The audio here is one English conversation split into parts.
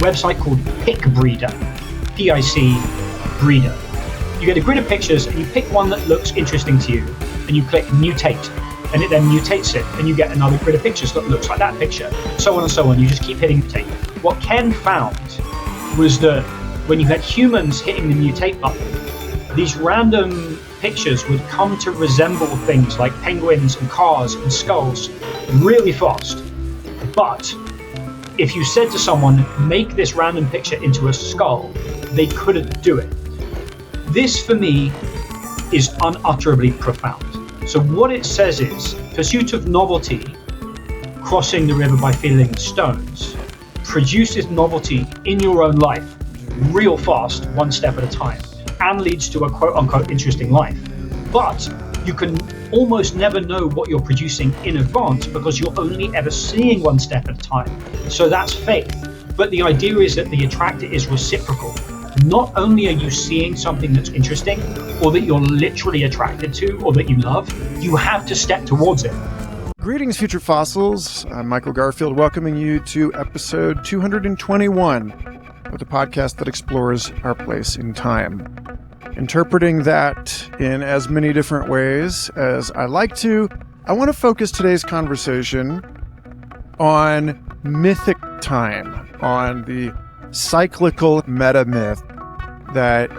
website called Pick Breeder, P-I-C Breeder. You get a grid of pictures and you pick one that looks interesting to you and you click mutate, and it then mutates it and you get another grid of pictures that looks like that picture, so on and so on. You just keep hitting mutate. What Ken found was that when you had humans hitting the mutate button, these random pictures would come to resemble things like penguins and cars and skulls really fast. But if you said to someone, make this random picture into a skull, they couldn't do it. This, for me, is unutterably profound. So what it says is, pursuit of novelty, crossing the river by feeling stones, produces novelty in your own life real fast, one step at a time, and leads to a quote-unquote interesting life. But you can almost never know what you're producing in advance because you're only ever seeing one step at a time. So that's faith. But the idea is that the attractor is reciprocal. Not only are you seeing something that's interesting or that you're literally attracted to or that you love, you have to step towards it. Greetings, Future Fossils. I'm Michael Garfield, welcoming you to episode 221 of the podcast that explores our place in time. Interpreting that in as many different ways as I like to, I want to focus today's conversation on mythic time, on the cyclical meta-myth that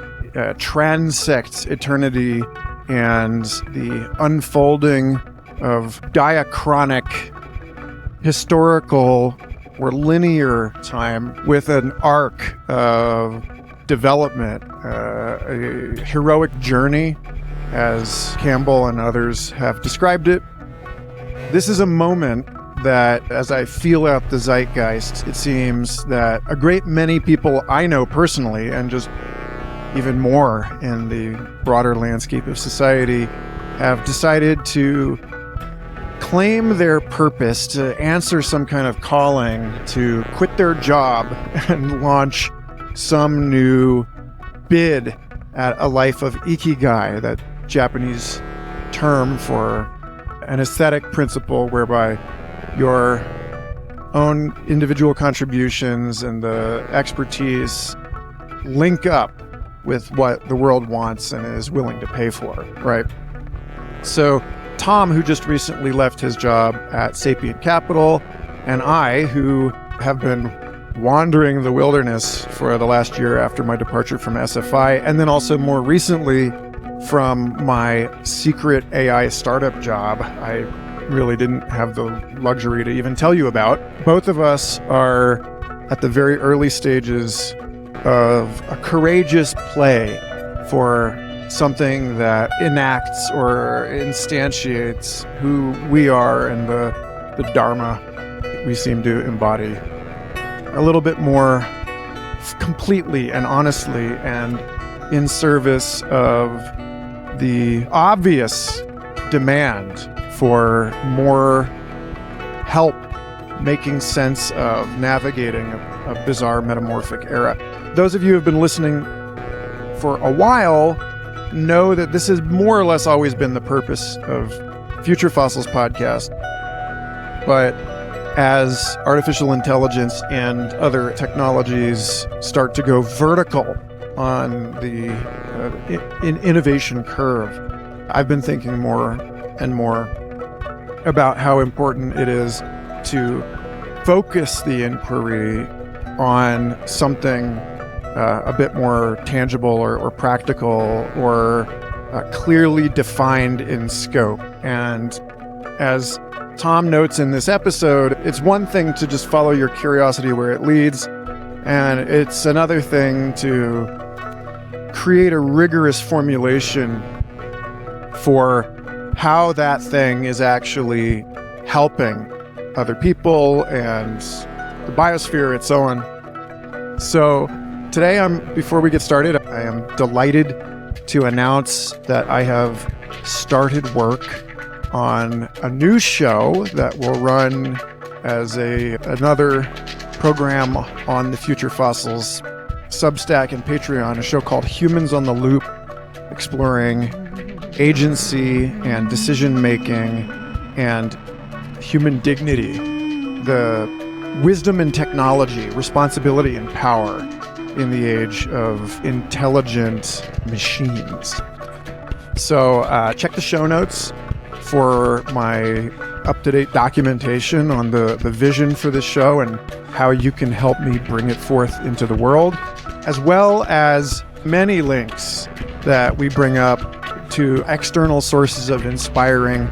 transects eternity and the unfolding of diachronic, historical, or linear time with an arc of development, a heroic journey, as Campbell and others have described it. This is a moment that, as I feel out the zeitgeist, it seems that a great many people I know personally, and just even more in the broader landscape of society, have decided to claim their purpose, to answer some kind of calling, to quit their job and launch some new bid at a life of ikigai, that Japanese term for an aesthetic principle whereby your own individual contributions and the expertise link up with what the world wants and is willing to pay for, right? So Tom, who just recently left his job at Sapient Capital, and I, who have been wandering the wilderness for the last year after my departure from SFI, and then also more recently from my secret AI startup job I really didn't have the luxury to even tell you about. Both of us are at the very early stages of a courageous play for something that enacts or instantiates who we are and the Dharma we seem to embody a little bit more completely and honestly, and in service of the obvious demand for more help making sense of navigating a bizarre metamorphic era. Those of you who have been listening for a while know that this has more or less always been the purpose of Future Fossils podcast. But as artificial intelligence and other technologies start to go vertical on the innovation curve, I've been thinking more and more about how important it is to focus the inquiry on something a bit more tangible or practical or clearly defined in scope. And as Tom notes in this episode, it's one thing to just follow your curiosity where it leads, and it's another thing to create a rigorous formulation for how that thing is actually helping other people and the biosphere and so on. So today, before we get started, I am delighted to announce that I have started work on a new show that will run as another program on the Future Fossils Substack and Patreon, a show called Humans on the Loop, exploring agency and decision-making and human dignity. The wisdom and technology, responsibility and power in the age of intelligent machines. So check the show notes for my up-to-date documentation on the vision for this show and how you can help me bring it forth into the world, as well as many links that we bring up to external sources of inspiring,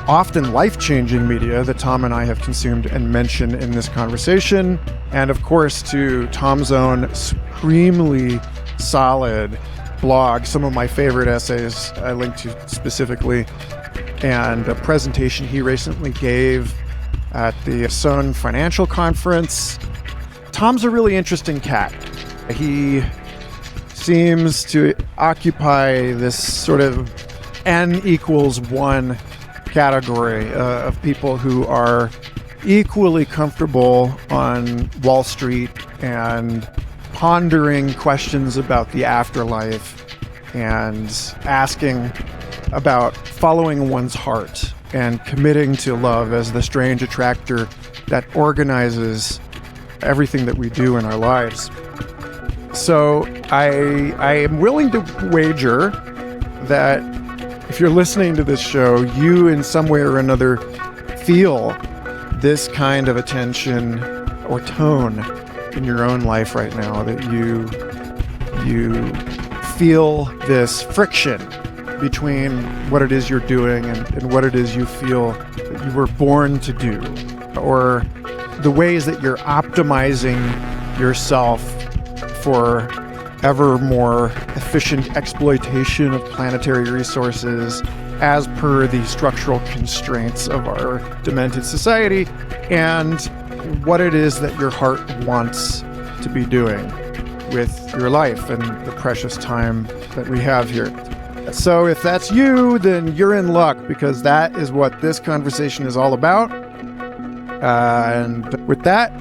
often life-changing media that Tom and I have consumed and mentioned in this conversation, and of course to Tom's own supremely solid blog, some of my favorite essays I linked to specifically, and a presentation he recently gave at the Sun Financial Conference. Tom's a really interesting cat. He seems to occupy this sort of N=1 category of people who are equally comfortable on Wall Street and pondering questions about the afterlife and asking about following one's heart and committing to love as the strange attractor that organizes everything that we do in our lives. So I am willing to wager that if you're listening to this show, you in some way or another feel this kind of attention or tone in your own life right now, that you feel this friction between what it is you're doing and what it is you feel that you were born to do, or the ways that you're optimizing yourself for ever more efficient exploitation of planetary resources as per the structural constraints of our demented society, and what it is that your heart wants to be doing with your life and the precious time that we have here. So if that's you, then you're in luck, because that is what this conversation is all about. And with that,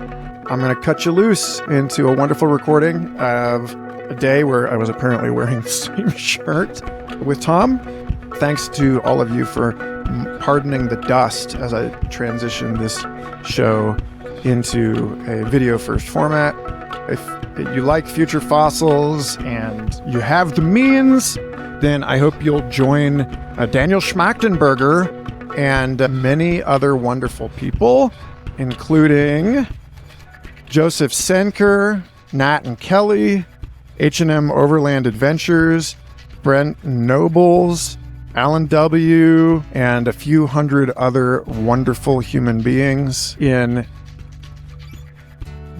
I'm going to cut you loose into a wonderful recording of a day where I was apparently wearing the same shirt with Tom. Thanks to all of you for pardoning the dust as I transition this show into a video first format. If you like future fossils and you have the means, then I hope you'll join Daniel Schmachtenberger and many other wonderful people, including Joseph Senker, Nat and Kelly, H&M Overland Adventures, Brent Nobles, Alan W., and a few hundred other wonderful human beings in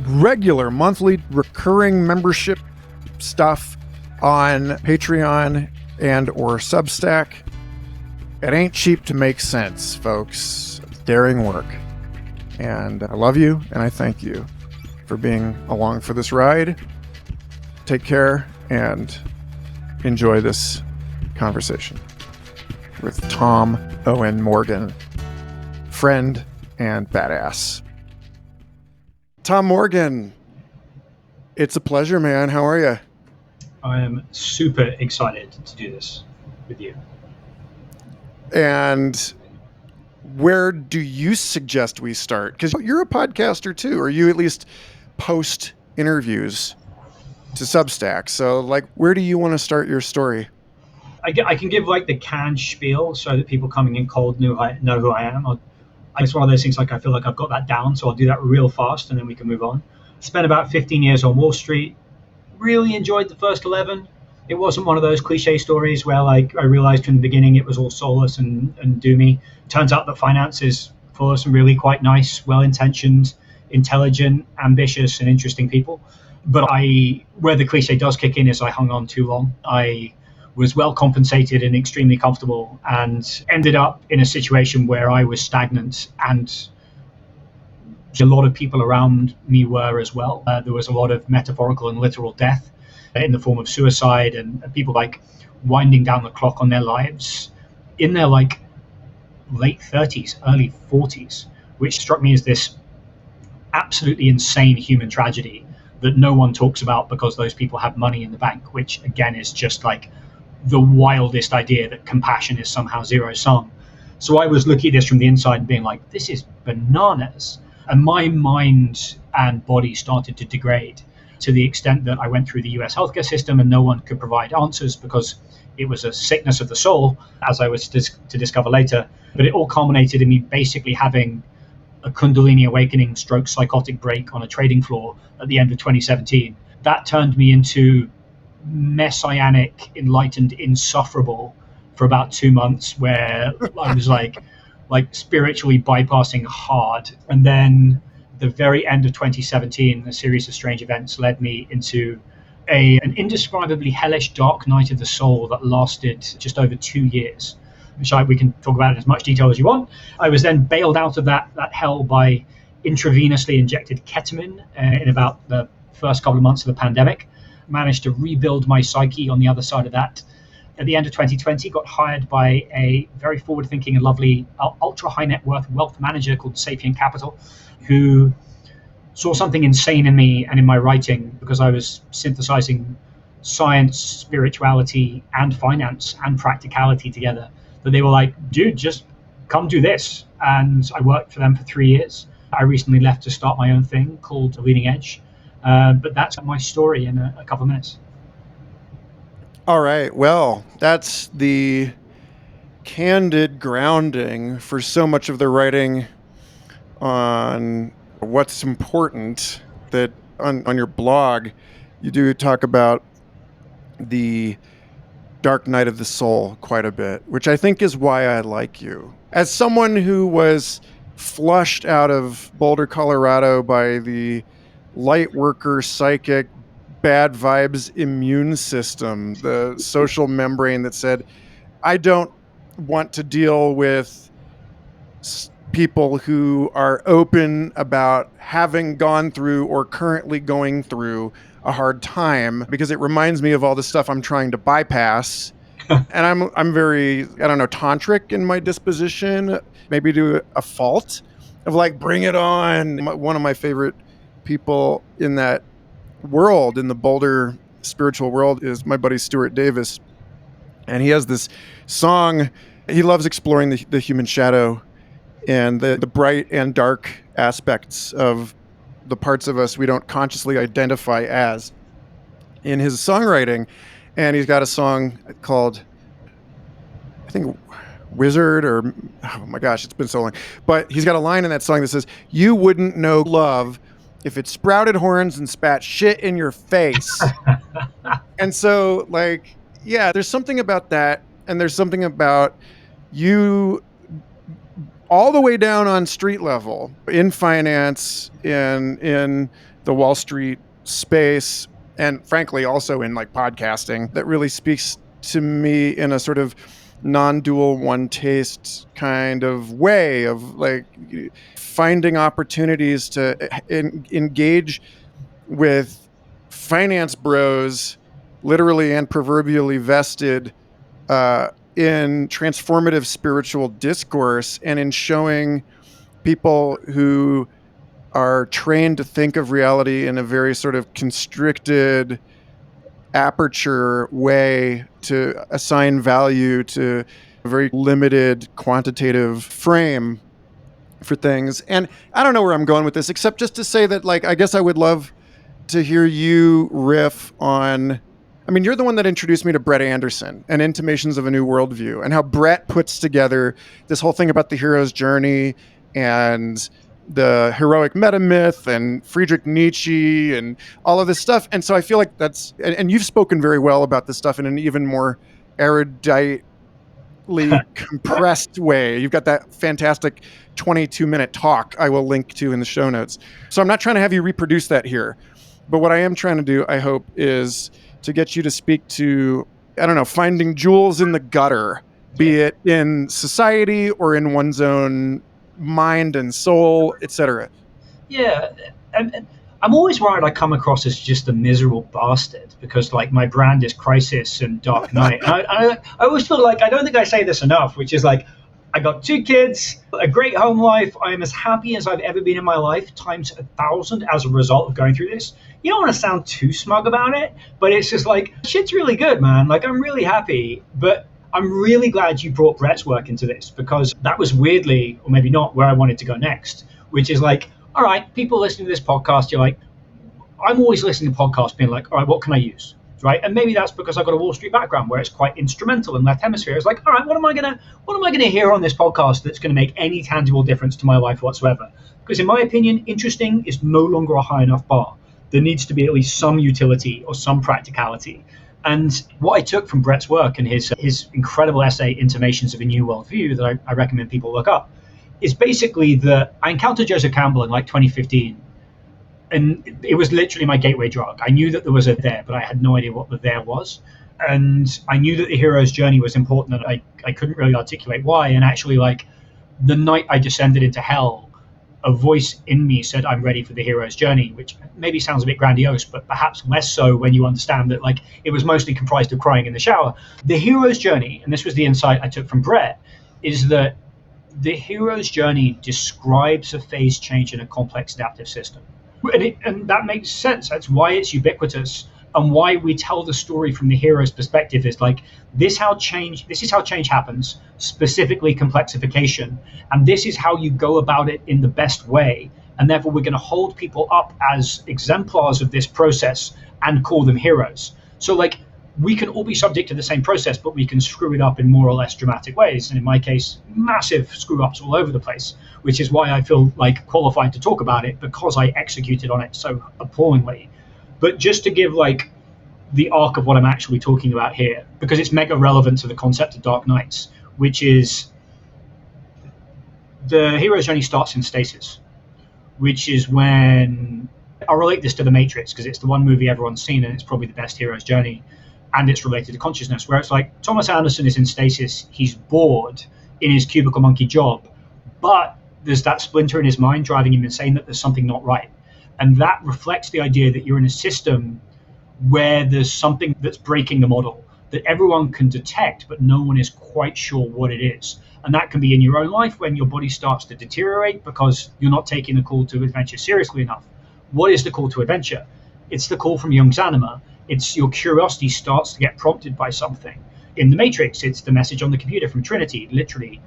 regular monthly recurring membership stuff on Patreon and or Substack. It ain't cheap to make sense, folks. It's daring work. And I love you, and I thank you for being along for this ride. Take care and enjoy this conversation with Tom Owen Morgan, friend and badass. Tom Morgan, it's a pleasure, man. How are you? I am super excited to do this with you. And where do you suggest we start? Because you're a podcaster too, or you at least post interviews to Substack. So, like, where do you want to start your story? I can give like the canned spiel so that people coming in cold know who I am. It's one of those things, like I feel like I've got that down, so I'll do that real fast and then we can move on. Spent about 15 years on Wall Street. Really enjoyed the first 11. It wasn't one of those cliche stories where like I realized from the beginning it was all soulless and doomy. Turns out that finance is full of some really quite nice, well-intentioned, intelligent, ambitious, and interesting people. But where the cliche does kick in is I hung on too long. I was well compensated and extremely comfortable, and ended up in a situation where I was stagnant, and a lot of people around me were as well. There was a lot of metaphorical and literal death in the form of suicide, and people like winding down the clock on their lives in their like late 30s, early 40s, which struck me as this absolutely insane human tragedy that no one talks about because those people have money in the bank, which again is just like the wildest idea that compassion is somehow zero sum. So I was looking at this from the inside and being like, this is bananas. And my mind and body started to degrade to the extent that I went through the US healthcare system and no one could provide answers because it was a sickness of the soul, as I was to discover later. But it all culminated in me basically having a Kundalini awakening stroke psychotic break on a trading floor at the end of 2017. That turned me into messianic, enlightened, insufferable for about 2 months, where I was like spiritually bypassing hard. And then the very end of 2017, a series of strange events led me into an indescribably hellish dark night of the soul that lasted just over 2 years, which we can talk about in as much detail as you want. I was then bailed out of that hell by intravenously injected ketamine in about the first couple of months of the pandemic. Managed to rebuild my psyche on the other side of that. At the end of 2020, got hired by a very forward-thinking and lovely ultra high net worth wealth manager called Sapient Capital, who saw something insane in me and in my writing because I was synthesizing science, spirituality, and finance and practicality together. That they were like, dude, just come do this. And I worked for them for 3 years. I recently left to start my own thing called Leading Edge. But that's my story in a couple of minutes. All right. Well, that's the candid grounding for so much of the writing on what's important. That on your blog, you do talk about the dark night of the soul quite a bit, which I think is why I like you. As someone who was flushed out of Boulder, Colorado by the light worker, psychic, bad vibes immune system, the social membrane that said, I don't want to deal with people who are open about having gone through or currently going through a hard time because it reminds me of all the stuff I'm trying to bypass. And I'm very, I don't know, tantric in my disposition, maybe to a fault of like, bring it on. One of my favorite people in that world, in the Boulder spiritual world, is my buddy Stuart Davis. And he has this song. He loves exploring the human shadow and the bright and dark aspects of the parts of us we don't consciously identify as in his songwriting. And he's got a song called, I think, Wizard, or, oh my gosh, it's been so long. But he's got a line in that song that says, you wouldn't know love if it sprouted horns and spat shit in your face. And so, like, yeah, there's something about that. And there's something about you all the way down on street level, in finance, in the Wall Street space, and frankly, also in like podcasting, that really speaks to me in a sort of non-dual one taste kind of way of like finding opportunities to engage with finance bros, literally and proverbially vested in transformative spiritual discourse, and in showing people who are trained to think of reality in a very sort of constricted aperture way, to assign value to a very limited quantitative frame for things. And I don't know where I'm going with this, except just to say that, like, I guess I would love to hear you riff on, I mean, you're the one that introduced me to Brett Anderson and Intimations of a New Worldview, and how Brett puts together this whole thing about the hero's journey and the heroic metamyth and Friedrich Nietzsche and all of this stuff. And so I feel like that's, and you've spoken very well about this stuff in an even more eruditely compressed way. You've got that fantastic 22-minute talk I will link to in the show notes. So I'm not trying to have you reproduce that here, but what I am trying to do, I hope, is to get you to speak to, I don't know, finding jewels in the gutter, be it in society or in one's own mind and soul, etc. Yeah, and I'm always worried I come across as just a miserable bastard because, like, my brand is Crisis and Dark Knight. And I always feel like, I don't think I say this enough, which is like, I got 2 kids, a great home life. I am as happy as I've ever been in my life, times 1,000 as a result of going through this. You don't want to sound too smug about it, but it's just like, shit's really good, man. Like, I'm really happy, but I'm really glad you brought Brett's work into this, because that was weirdly, or maybe not, where I wanted to go next, which is like, all right, people listening to this podcast, you're like, I'm always listening to podcasts being like, all right, what can I use? Right. And maybe that's because I've got a Wall Street background where it's quite instrumental in left hemisphere. It's like, all right, what am I gonna hear on this podcast that's gonna make any tangible difference to my life whatsoever? Because in my opinion, interesting is no longer a high enough bar. There needs to be at least some utility or some practicality. And what I took from Brett's work and his incredible essay, Intimations of a New Worldview, that I recommend people look up, is basically that I encountered Joseph Campbell in like 2015, and it was literally my gateway drug. I knew that there was a there, but I had no idea what the there was. And I knew that the hero's journey was important, and I couldn't really articulate why. And actually, like, the night I descended into hell, a voice in me said, I'm ready for the hero's journey, which maybe sounds a bit grandiose, but perhaps less so when you understand that, like, it was mostly comprised of crying in the shower. The hero's journey, and this was the insight I took from Brett, is that the hero's journey describes a phase change in a complex adaptive system. And that makes sense. That's why it's ubiquitous, and why we tell the story from the hero's perspective is like, this is how change happens, specifically complexification, and this is how you go about it in the best way. And therefore we're going to hold people up as exemplars of this process and call them heroes. So, like, we can all be subject to the same process, but we can screw it up in more or less dramatic ways. And in my case, massive screw ups all over the place, which is why I feel like qualified to talk about it, because I executed on it so appallingly. But just to give like the arc of what I'm actually talking about here, because it's mega relevant to the concept of Dark Knights, which is the hero's journey starts in stasis, which is when I'll relate this to The Matrix, because it's the one movie everyone's seen and it's probably the best hero's journey. And it's related to consciousness, where it's like Thomas Anderson is in stasis, he's bored in his cubicle monkey job, but there's that splinter in his mind driving him insane that there's something not right. And that reflects the idea that you're in a system where there's something that's breaking the model that everyone can detect, but no one is quite sure what it is. And that can be in your own life when your body starts to deteriorate because you're not taking the call to adventure seriously enough. What is the call to adventure? It's the call from Jung's anima. It's your curiosity starts to get prompted by something. In The Matrix, it's the message on the computer from Trinity, literally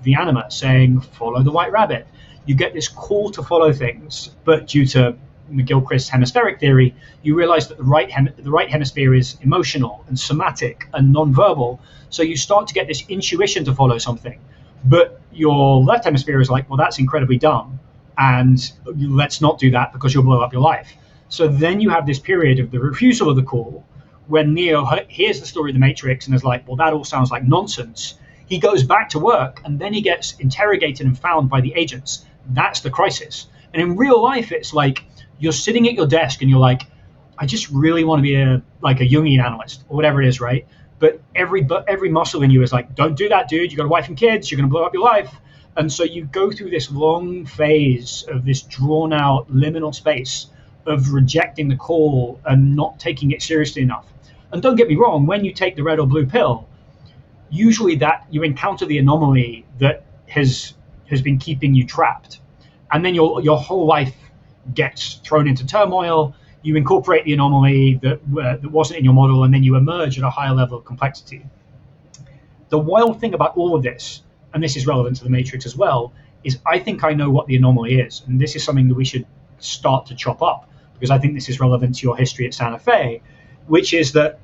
the anima saying, follow the white rabbit. You get this call to follow things, but due to McGilchrist's hemispheric theory, you realize that the right hemisphere is emotional and somatic and nonverbal. So you start to get this intuition to follow something. But your left hemisphere is like, well, that's incredibly dumb, and let's not do that because you'll blow up your life. So then you have this period of the refusal of the call, when Neo hears the story of the Matrix and is like, well, that all sounds like nonsense. He goes back to work, and then he gets interrogated and found by the agents. That's the crisis. And in real life, it's like you're sitting at your desk and you're like, I just really want to be a Jungian analyst or whatever it is, right? But every muscle in you is like, don't do that, dude. You got a wife and kids. You're going to blow up your life. And so you go through this long phase of this drawn out liminal space of rejecting the call and not taking it seriously enough. And don't get me wrong, when you take the red or blue pill, usually that you encounter the anomaly that has been keeping you trapped. And then your whole life gets thrown into turmoil. You incorporate the anomaly that wasn't in your model, and then you emerge at a higher level of complexity. The wild thing about all of this, and this is relevant to the Matrix as well, is I think I know what the anomaly is. And this is something that we should start to chop up, because I think this is relevant to your history at Santa Fe, which is that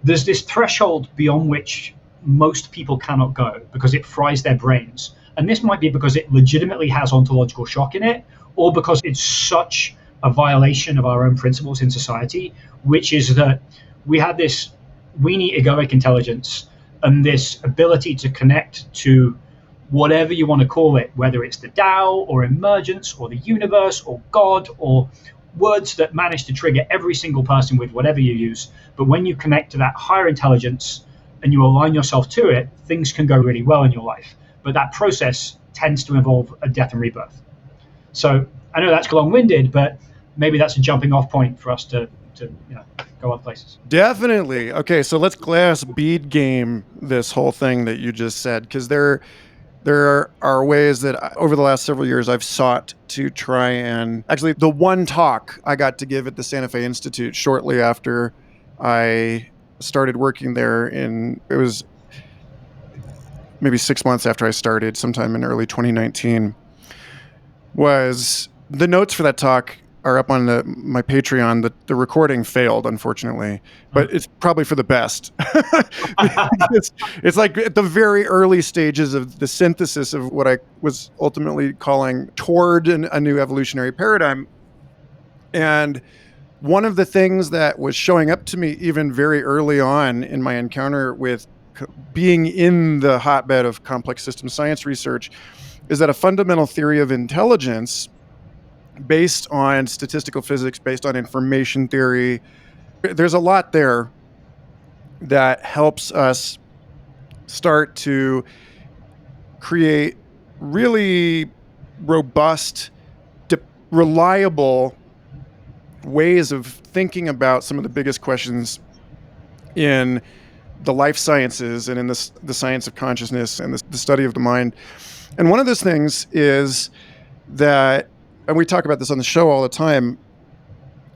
there's this threshold beyond which most people cannot go because it fries their brains. And this might be because it legitimately has ontological shock in it, or because it's such a violation of our own principles in society, which is that we have this weenie egoic intelligence and this ability to connect to whatever you want to call it, whether it's the Tao or emergence or the universe or God or words that manage to trigger every single person with whatever you use. But when you connect to that higher intelligence and you align yourself to it, things can go really well in your life. But that process tends to involve a death and rebirth. So I know that's long-winded, but maybe that's a jumping off point for us to go other places. Definitely. Okay, so let's glass bead game this whole thing that you just said, because there are ways that over the last several years I've sought to try and actually the one talk I got to give at the Santa Fe Institute shortly after I started working there it was maybe 6 months after I started, sometime in early 2019, was The notes for that talk are up on my Patreon. The recording failed, unfortunately, but it's probably for the best. It's like at the very early stages of the synthesis of what I was ultimately calling toward a new evolutionary paradigm. And one of the things that was showing up to me even very early on in my encounter with being in the hotbed of complex system science research is that a fundamental theory of intelligence based on statistical physics, based on information theory, there's a lot there that helps us start to create really robust, reliable ways of thinking about some of the biggest questions in the life sciences and in the science of consciousness and the study of the mind. And one of those things is that, and we talk about this on the show all the time,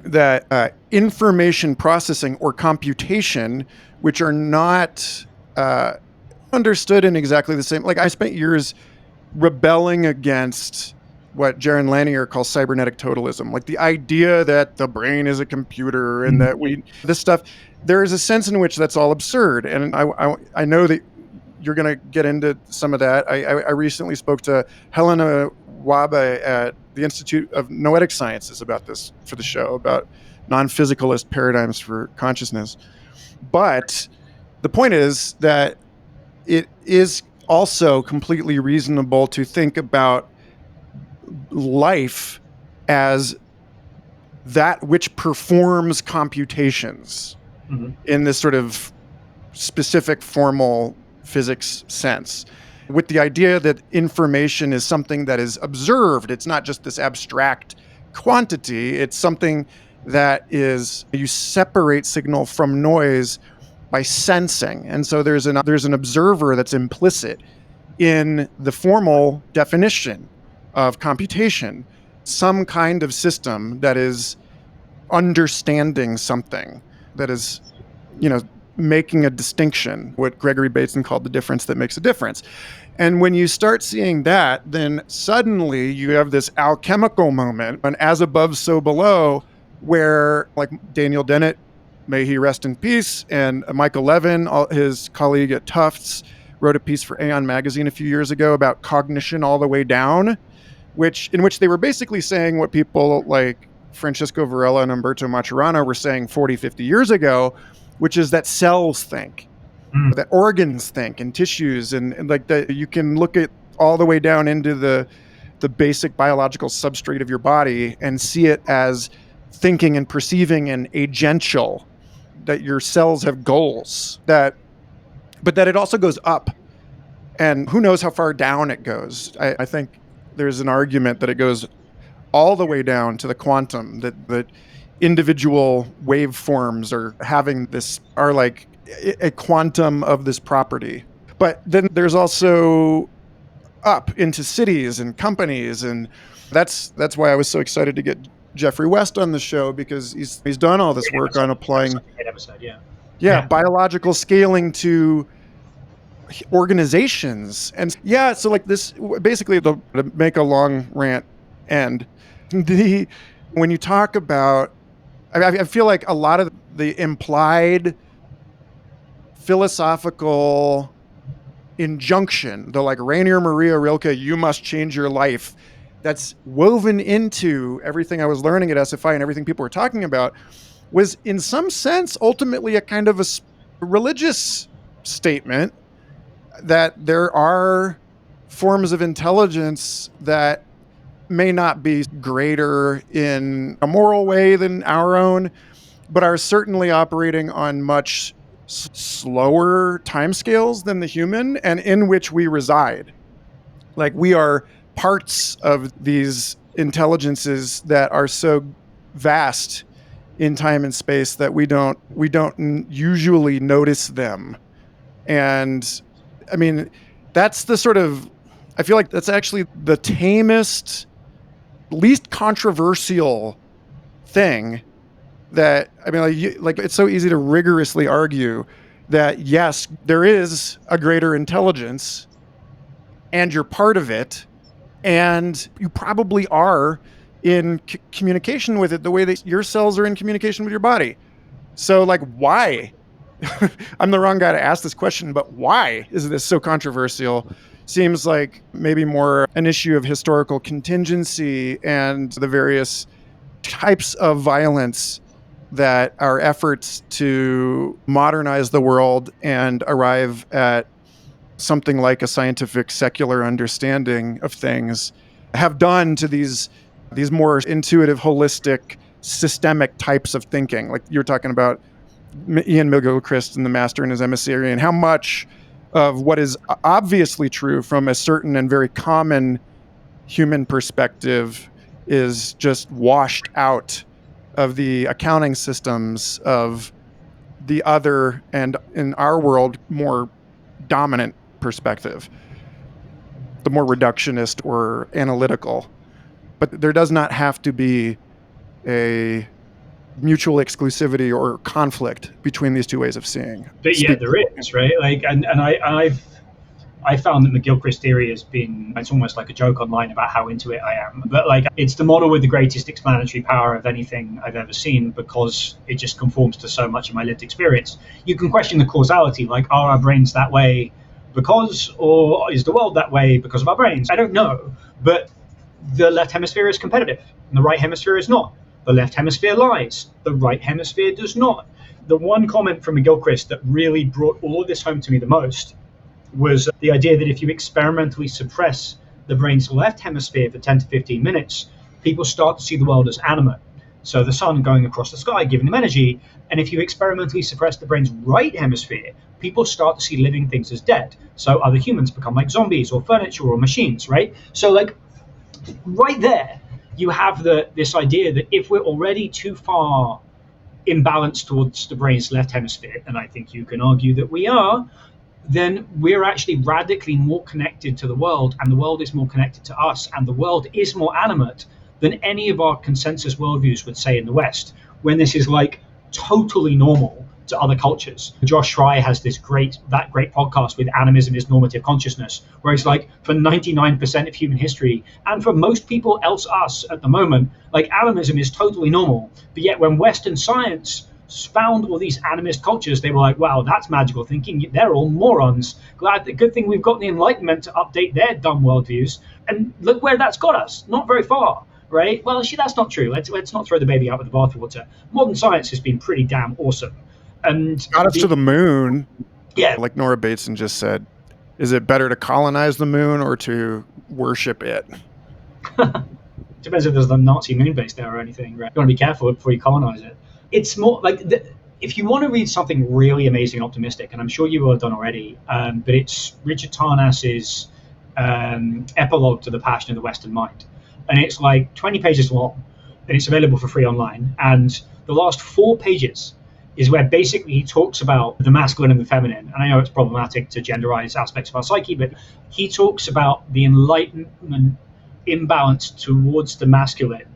that information processing or computation, which are not understood in exactly the same, like I spent years rebelling against what Jaron Lanier calls cybernetic totalism, like the idea that the brain is a computer and that this stuff, there is a sense in which that's all absurd. And I know that you're going to get into some of that. I recently spoke to Helena Wabe at the Institute of Noetic Sciences about this for the show, about non-physicalist paradigms for consciousness. But the point is that it is also completely reasonable to think about life as that which performs computations in this sort of specific formal physics sense, with the idea that information is something that is observed. It's not just this abstract quantity. It's something that is, you separate signal from noise by sensing. And so there's an observer that's implicit in the formal definition of computation, some kind of system that is understanding something, that is, making a distinction, what Gregory Bateson called the difference that makes a difference. And when you start seeing that, then suddenly you have this alchemical moment, an as above, so below, where like Daniel Dennett, may he rest in peace, and Michael Levin, his colleague at Tufts, wrote a piece for Aeon magazine a few years ago about cognition all the way down, in which they were basically saying what people like Francisco Varela and Umberto Maturana were saying 40, 50 years ago, which is that cells think, that organs think, and tissues, and like that you can look at all the way down into the basic biological substrate of your body and see it as thinking and perceiving and agential, that your cells have goals, but that it also goes up, and who knows how far down it goes. I think there's an argument that it goes all the way down to the quantum, that individual waveforms are like a quantum of this property. But then there's also up into cities and companies, and that's why I was so excited to get Jeffrey West on the show, because he's done all this work on applying biological scaling to organizations. And so like this, basically, to make a long rant end, when you talk about, I feel like a lot of the implied philosophical injunction, the like Rainier Maria Rilke, you must change your life, that's woven into everything I was learning at SFI and everything people were talking about, was in some sense ultimately a kind of a religious statement that there are forms of intelligence that may not be greater in a moral way than our own, but are certainly operating on much slower timescales than the human, and in which we reside. Like, we are parts of these intelligences that are so vast in time and space that we don't usually notice them. And I mean, that's the sort of, I feel like that's actually the tamest, least controversial thing that, I mean, like it's so easy to rigorously argue that yes, there is a greater intelligence and you're part of it, and you probably are in communication with it the way that your cells are in communication with your body. So, like, why? I'm the wrong guy to ask this question, but why is this so controversial? Seems like maybe more an issue of historical contingency and the various types of violence that our efforts to modernize the world and arrive at something like a scientific secular understanding of things have done to these more intuitive, holistic, systemic types of thinking. Like you're talking about Ian McGilchrist and the Master and his Emissary, and how much of what is obviously true from a certain and very common human perspective is just washed out of the accounting systems of the other, and in our world, more dominant perspective, the more reductionist or analytical. But there does not have to be a mutual exclusivity or conflict between these two ways of seeing. But yeah, there is, right? Like, and I found that McGilchrist theory has been, it's almost like a joke online about how into it I am. But like, it's the model with the greatest explanatory power of anything I've ever seen because it just conforms to so much of my lived experience. You can question the causality, like, are our brains that way because, or is the world that way because of our brains? I don't know. But the left hemisphere is competitive and the right hemisphere is not. The left hemisphere lies, the right hemisphere does not. The one comment from McGilchrist that really brought all of this home to me the most was the idea that if you experimentally suppress the brain's left hemisphere for 10 to 15 minutes, people start to see the world as animate. So the sun going across the sky, giving them energy. And if you experimentally suppress the brain's right hemisphere, people start to see living things as dead. So other humans become like zombies or furniture or machines, right? So like right there, you have this idea that if we're already too far imbalanced towards the brain's left hemisphere, and I think you can argue that we are, then we're actually radically more connected to the world, and the world is more connected to us, and the world is more animate than any of our consensus worldviews would say in the West, when this is like totally normal to other cultures. Josh Fry has that great podcast with Animism is Normative Consciousness, where it's like for 99% of human history, and for most people else us at the moment, like animism is totally normal. But yet when Western science found all these animist cultures, they were like, wow, that's magical thinking. They're all morons. Good thing we've got the Enlightenment to update their dumb worldviews. And look where that's got us. Not very far, right? Well, actually, that's not true. Let's not throw the baby out with the bathwater. Modern science has been pretty damn awesome. And got us to the moon. Yeah. Like Nora Bateson just said, is it better to colonize the moon or to worship it? Depends if there's a Nazi moon base there or anything, right? You want to be careful before you colonize it. It's more like, if you want to read something really amazing, optimistic, and I'm sure you will have done already, but it's Richard Tarnas's epilogue to The Passion of the Western Mind. And it's like 20 pages long, and it's available for free online. And the last 4 pages is where basically he talks about the masculine and the feminine. And I know it's problematic to genderize aspects of our psyche, but he talks about the Enlightenment imbalance towards the masculine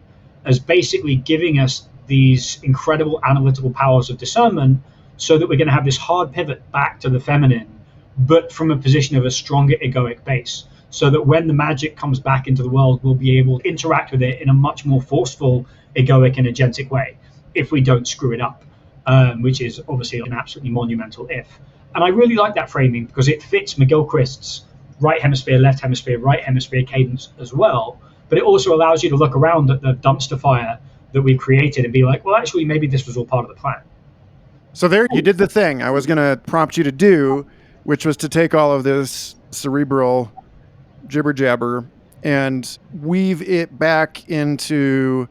as basically giving us these incredible analytical powers of discernment, so that we're going to have this hard pivot back to the feminine, but from a position of a stronger egoic base, so that when the magic comes back into the world, we'll be able to interact with it in a much more forceful, egoic and agentic way if we don't screw it up, which is obviously an absolutely monumental if. And I really like that framing because it fits McGilchrist's right hemisphere, left hemisphere, right hemisphere cadence as well, but it also allows you to look around at the dumpster fire that we've created and be like, well, actually, maybe this was all part of the plan. So there you did the thing I was going to prompt you to do, which was to take all of this cerebral jibber jabber and weave it back into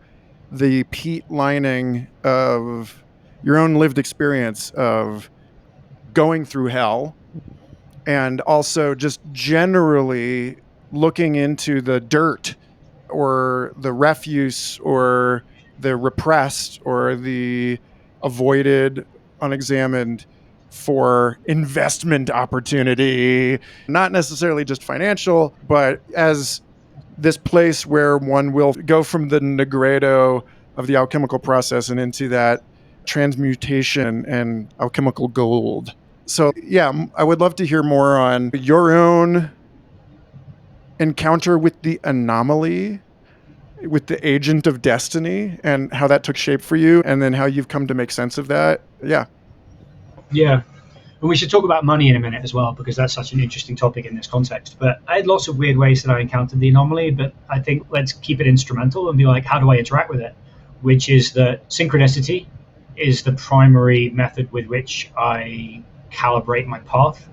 the peat lining of your own lived experience of going through hell, and also just generally looking into the dirt or the refuse or the repressed or the avoided, unexamined for investment opportunity, not necessarily just financial, but as this place where one will go from the negredo of the alchemical process and into that transmutation and alchemical gold. So yeah, I would love to hear more on your own encounter with the anomaly with the agent of destiny and how that took shape for you, and then how you've come to make sense of that. Yeah. Yeah. And we should talk about money in a minute as well, because that's such an interesting topic in this context. But I had lots of weird ways that I encountered the anomaly, but I think let's keep it instrumental and be like, how do I interact with it? Which is that synchronicity is the primary method with which I calibrate my path.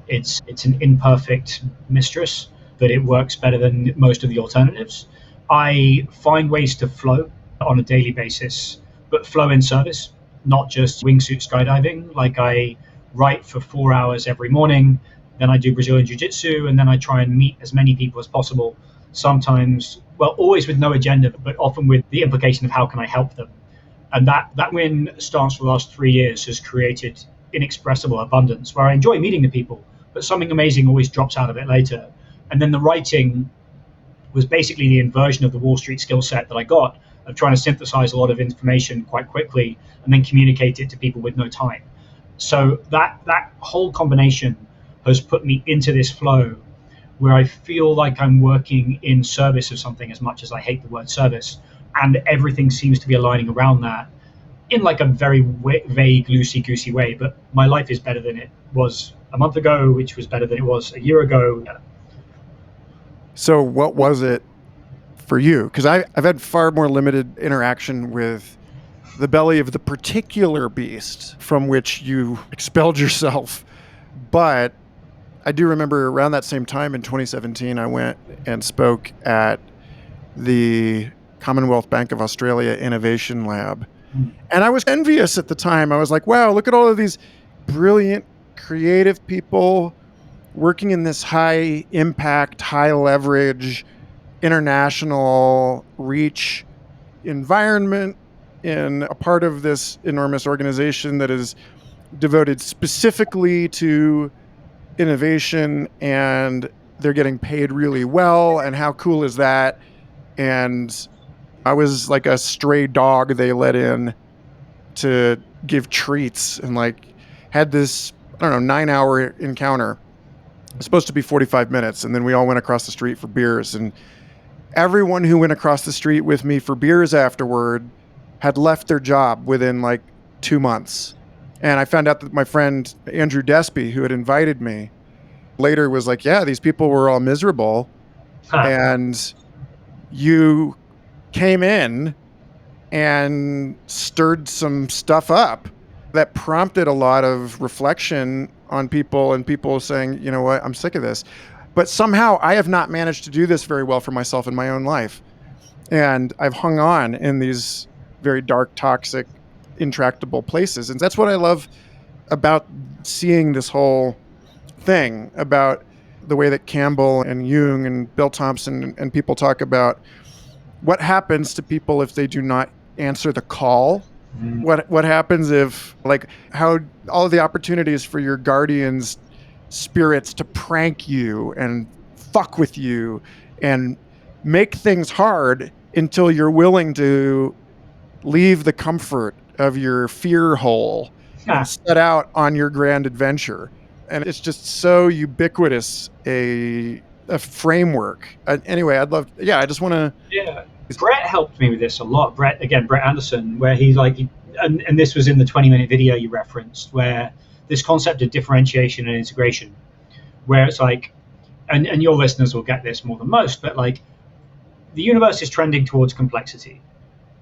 It's an imperfect mistress, but it works better than most of the alternatives. I find ways to flow on a daily basis, but flow in service, not just wingsuit skydiving. Like I write for 4 hours every morning, then I do Brazilian Jiu Jitsu, and then I try and meet as many people as possible. Sometimes, well, always with no agenda, but often with the implication of how can I help them. And that win stance for the last 3 years has created inexpressible abundance where I enjoy meeting the people, but something amazing always drops out of it later. And then the writing was basically the inversion of the Wall Street skill set that I got of trying to synthesize a lot of information quite quickly and then communicate it to people with no time. So that whole combination has put me into this flow where I feel like I'm working in service of something, as much as I hate the word service, and everything seems to be aligning around that in like a very vague, loosey-goosey way. But my life is better than it was a month ago, which was better than it was a year ago. So what was it for you? Because I've had far more limited interaction with the belly of the particular beast from which you expelled yourself. But I do remember around that same time in 2017, I went and spoke at the Commonwealth Bank of Australia Innovation Lab. And I was envious at the time. I was like, wow, look at all of these brilliant, creative people working in this high impact, high leverage, international reach environment in a part of this enormous organization that is devoted specifically to innovation, and they're getting paid really well. And how cool is that? And I was like a stray dog they let in to give treats, and like had this, I don't know, 9-hour encounter. It was supposed to be 45 minutes. And then we all went across the street for beers, and everyone who went across the street with me for beers afterward had left their job within like 2 months. And I found out that my friend Andrew Despy, who had invited me, later was like, yeah, these people were all miserable. And you came in and stirred some stuff up that prompted a lot of reflection on people, and people saying, you know what, I'm sick of this. But somehow I have not managed to do this very well for myself in my own life. And I've hung on in these very dark, toxic, intractable places. And that's what I love about seeing this whole thing, about the way that Campbell and Jung and Bill Thompson and people talk about what happens to people if they do not answer the call. What happens if, like, how all of the opportunities for your guardians spirits to prank you and fuck with you and make things hard until you're willing to leave the comfort of your fear hole and set out on your grand adventure. And it's just so ubiquitous a framework. Anyway, I'd love, I just want to. Yeah. Brett helped me with this a lot. Brett Anderson, where he's like, and this was in the 20-minute video you referenced, where this concept of differentiation and integration, where it's like, and your listeners will get this more than most, but like the universe is trending towards complexity,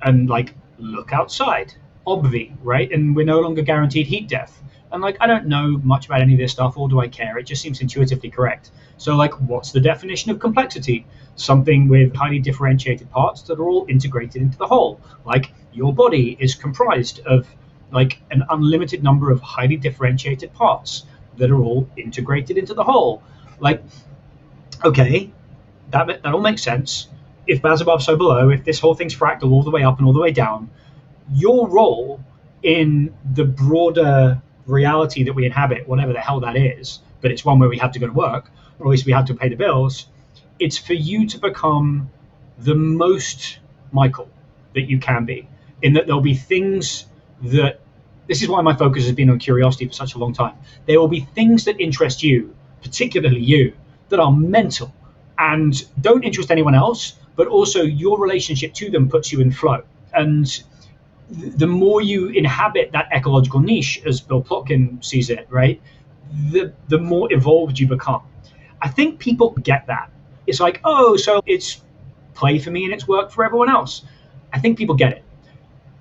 and like, look outside, obvi, right? And we're no longer guaranteed heat death. And like, I don't know much about any of this stuff, or do I care? It just seems intuitively correct. So like, what's the definition of complexity? Something with highly differentiated parts that are all integrated into the whole. Like, your body is comprised of like an unlimited number of highly differentiated parts that are all integrated into the whole. Like, okay, that all makes sense. If as above, so below, if this whole thing's fractal all the way up and all the way down, your role in the broader reality that we inhabit, whatever the hell that is, but it's one where we have to go to work, or at least we have to pay the bills, it's for you to become the most Michael that you can be, in that there'll be things that, this is why my focus has been on curiosity for such a long time. There will be things that interest you, particularly you, that are mental and don't interest anyone else, but also your relationship to them puts you in flow. And the more you inhabit that ecological niche, as Bill Plotkin sees it, right, the more evolved you become. I think people get that. It's like, oh, so it's play for me and it's work for everyone else. I think people get it.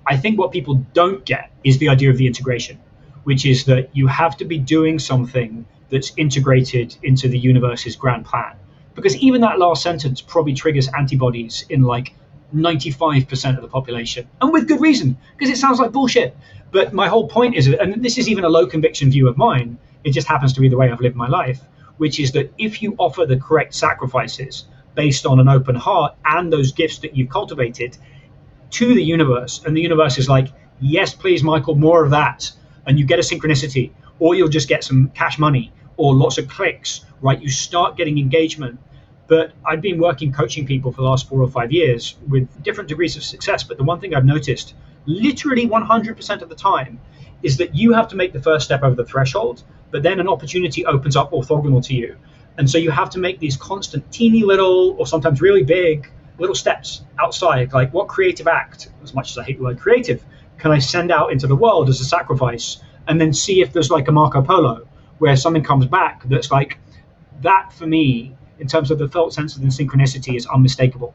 I think what people don't get is the idea of the integration, which is that you have to be doing something that's integrated into the universe's grand plan. Because even that last sentence probably triggers antibodies in like 95% of the population, and with good reason, because it sounds like bullshit. But my whole point is, and this is even a low conviction view of mine, it just happens to be the way I've lived my life, which is that if you offer the correct sacrifices based on an open heart and those gifts that you've cultivated to the universe, and the universe is like, yes, please, Michael, more of that, and you get a synchronicity, or you'll just get some cash money or lots of clicks, right? You start getting engagement. But I've been coaching people for the last 4 or 5 years with different degrees of success. But the one thing I've noticed, literally 100% of the time, is that you have to make the first step over the threshold, but then an opportunity opens up orthogonal to you. And so you have to make these constant teeny little, or sometimes really big, little steps outside. Like, what creative act, as much as I hate the word creative, can I send out into the world as a sacrifice? And then see if there's like a Marco Polo, where something comes back that's like, that for me, in terms of the felt sense of the synchronicity, is unmistakable.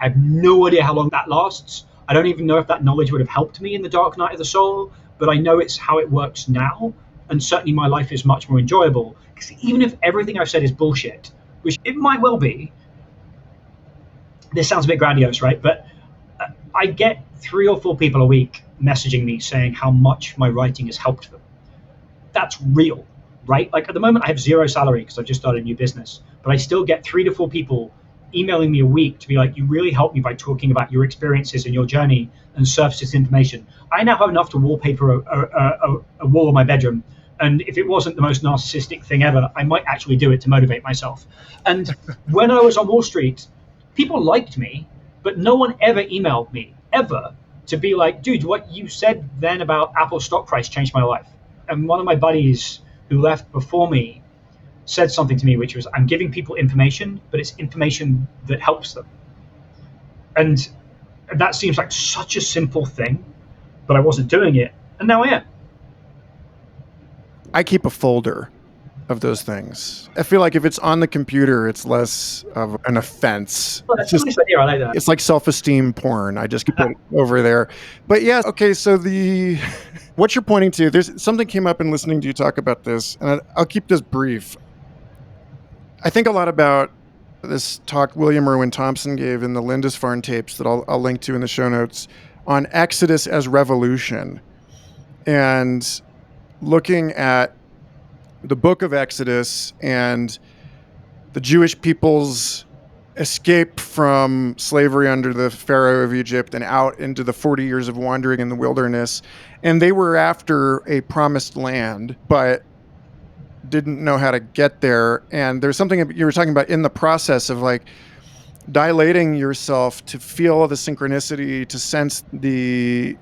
I have no idea how long that lasts. I don't even know if that knowledge would have helped me in the dark night of the soul, but I know it's how it works now. And certainly my life is much more enjoyable. Because even if everything I've said is bullshit, which it might well be, this sounds a bit grandiose, right? But I get 3 or 4 people a week messaging me saying how much my writing has helped them. That's real, right? Like at the moment I have 0 salary because I've just started a new business, but I still get 3 to 4 people emailing me a week to be like, you really helped me by talking about your experiences and your journey and surface this information. I now have enough to wallpaper a wall of my bedroom. And if it wasn't the most narcissistic thing ever, I might actually do it to motivate myself. And when I was on Wall Street, people liked me, but no one ever emailed me, ever, to be like, dude, what you said then about Apple's stock price changed my life. And one of my buddies who left before me said something to me, which was, I'm giving people information, but it's information that helps them. And that seems like such a simple thing, but I wasn't doing it, and now I am. I keep a folder of those things. I feel like if it's on the computer, it's less of an offense. Well, that's a nice idea. I like that. It's like self-esteem porn. I just keep it over there. But yeah, okay, so what you're pointing to, there's something came up in listening to you talk about this, and I'll keep this brief. I think a lot about this talk William Irwin Thompson gave in the Lindisfarne tapes that I'll link to in the show notes on Exodus as revolution, and looking at the book of Exodus and the Jewish people's escape from slavery under the Pharaoh of Egypt and out into the 40 years of wandering in the wilderness. And they were after a promised land, but didn't know how to get there. And there's something you were talking about in the process of like dilating yourself to feel the synchronicity, to sense the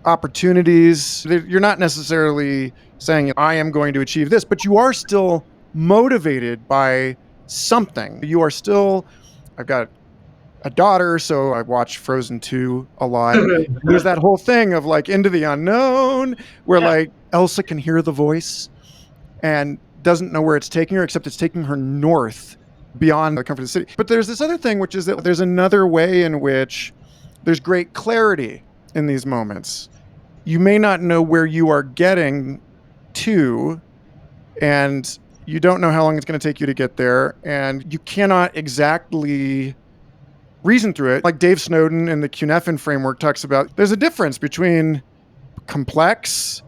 opportunities. You're not necessarily saying, I am going to achieve this, but you are still motivated by something. You are still, I've got a daughter, so I watch Frozen 2 a lot. There's that whole thing of like Into the Unknown, where like Elsa can hear the voice and doesn't know where it's taking her, except it's taking her north beyond the comfort of the city. But there's this other thing, which is that there's another way in which there's great clarity in these moments. You may not know where you are getting to, and you don't know how long it's going to take you to get there, and you cannot exactly reason through it. Like Dave Snowden in the Cunefin framework talks about, there's a difference between complex,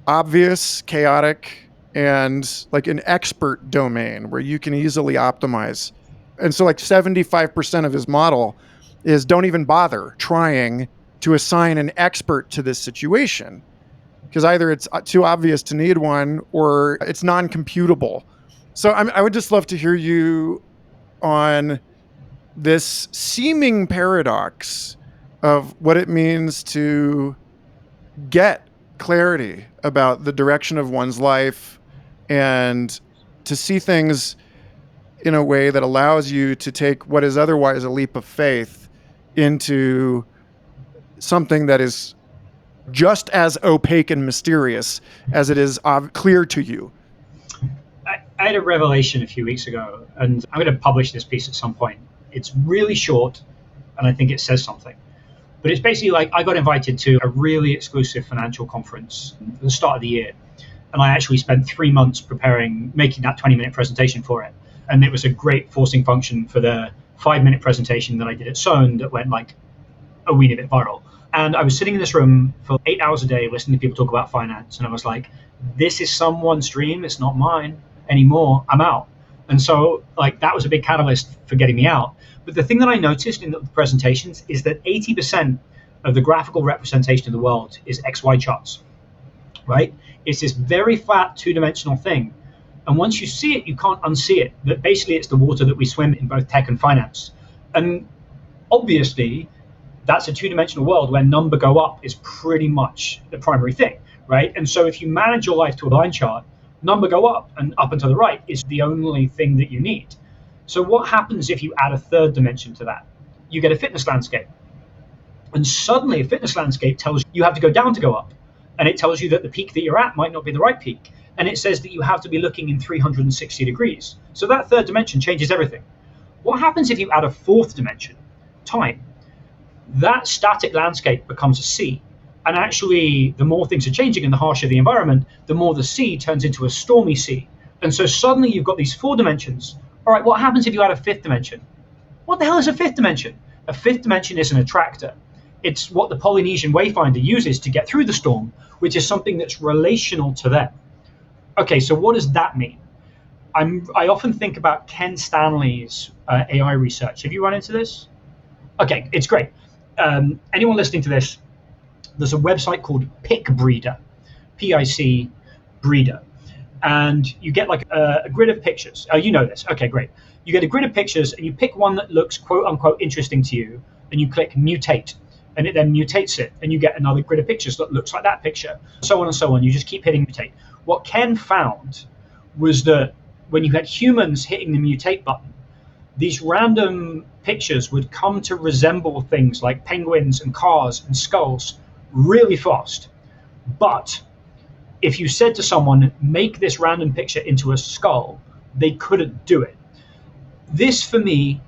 obvious, chaotic, and like an expert domain where you can easily optimize. And so like 75% of his model is don't even bother trying to assign an expert to this situation, because either it's too obvious to need one or it's non-computable. So I would just love to hear you on this seeming paradox of what it means to get clarity about the direction of one's life and to see things in a way that allows you to take what is otherwise a leap of faith into something that is just as opaque and mysterious as it is clear to you. I had a revelation a few weeks ago, and I'm going to publish this piece at some point. It's really short, and I think it says something. But it's basically like I got invited to a really exclusive financial conference at the start of the year. And I actually spent 3 months making that 20-minute presentation for it. And it was a great forcing function for the 5-minute presentation that I did at Sohn that went like a weeny bit viral. And I was sitting in this room for 8 hours a day listening to people talk about finance. And I was like, this is someone's dream. It's not mine anymore. I'm out. And so like that was a big catalyst for getting me out. But the thing that I noticed in the presentations is that 80% of the graphical representation of the world is XY charts, right? It's this very flat two-dimensional thing. And once you see it, you can't unsee it. That basically it's the water that we swim in, both tech and finance. And obviously, that's a two-dimensional world where number go up is pretty much the primary thing, right? And so if you manage your life to a line chart, number go up and up and to the right is the only thing that you need. So what happens if you add a third dimension to that? You get a fitness landscape. And suddenly a fitness landscape tells you have to go down to go up. And it tells you that the peak that you're at might not be the right peak. And it says that you have to be looking in 360 degrees. So that third dimension changes everything. What happens if you add a fourth dimension, time? That static landscape becomes a sea. And actually, the more things are changing and the harsher the environment, the more the sea turns into a stormy sea. And so suddenly you've got these 4 dimensions. All right, what happens if you add a 5th dimension? What the hell is a 5th dimension? A 5th dimension is an attractor. It's what the Polynesian wayfinder uses to get through the storm, which is something that's relational to them. Okay, so what does that mean? I often think about Ken Stanley's AI research. Have you run into this? Okay, it's great. Anyone listening to this, there's a website called Pick Breeder, P-I-C Breeder. And you get like a grid of pictures. Oh, you know this. Okay, great. You get a grid of pictures and you pick one that looks quote unquote interesting to you and you click mutate and it then mutates it and you get another grid of pictures that looks like that picture, so on and so on. You just keep hitting mutate. What Ken found was that when you had humans hitting the mutate button, these random pictures would come to resemble things like penguins and cars and skulls really fast. But if you said to someone, make this random picture into a skull, they couldn't do it. This, for me,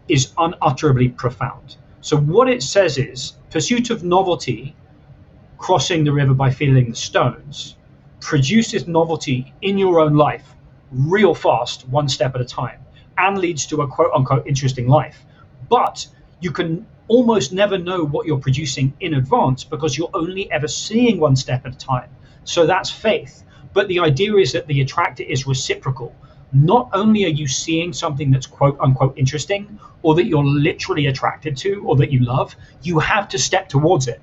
is unutterably profound. So what it says is, pursuit of novelty, crossing the river by feeling the stones, produces novelty in your own life real fast, one step at a time, and leads to a quote-unquote interesting life. But you can almost never know what you're producing in advance because you're only ever seeing one step at a time. So that's faith. But the idea is that the attractor is reciprocal. Not only are you seeing something that's quote unquote interesting or that you're literally attracted to or that you love, you have to step towards it.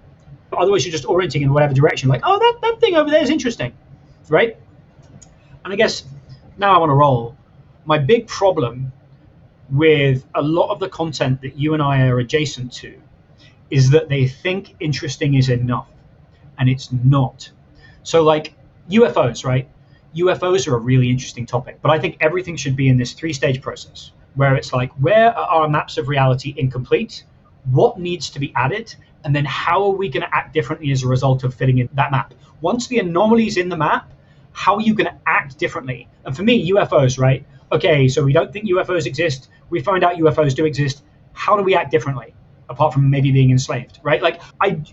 Otherwise, you're just orienting in whatever direction, like, oh, that thing over there is interesting, right? And I guess now I want to roll. My big problem with a lot of the content that you and I are adjacent to is that they think interesting is enough, and it's not. So like UFOs, right? UFOs are a really interesting topic, but I think everything should be in this 3-stage process where it's like, where are our maps of reality incomplete? What needs to be added? And then how are we going to act differently as a result of fitting in that map? Once the anomaly is in the map, how are you going to act differently? And for me, UFOs, right? Okay, so we don't think UFOs exist. We find out UFOs do exist. How do we act differently? Apart from maybe being enslaved, right? Like,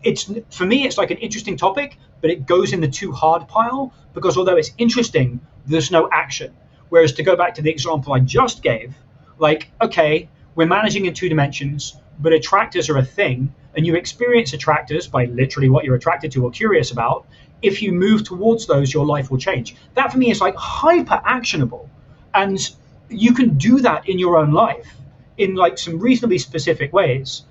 it's for me, it's like an interesting topic, but it goes in the too hard pile because although it's interesting, there's no action. Whereas to go back to the example I just gave, like, okay, we're managing in 2 dimensions, but attractors are a thing, and you experience attractors by literally what you're attracted to or curious about. If you move towards those, your life will change. That for me is like hyper actionable, and you can do that in your own life in like some reasonably specific ways.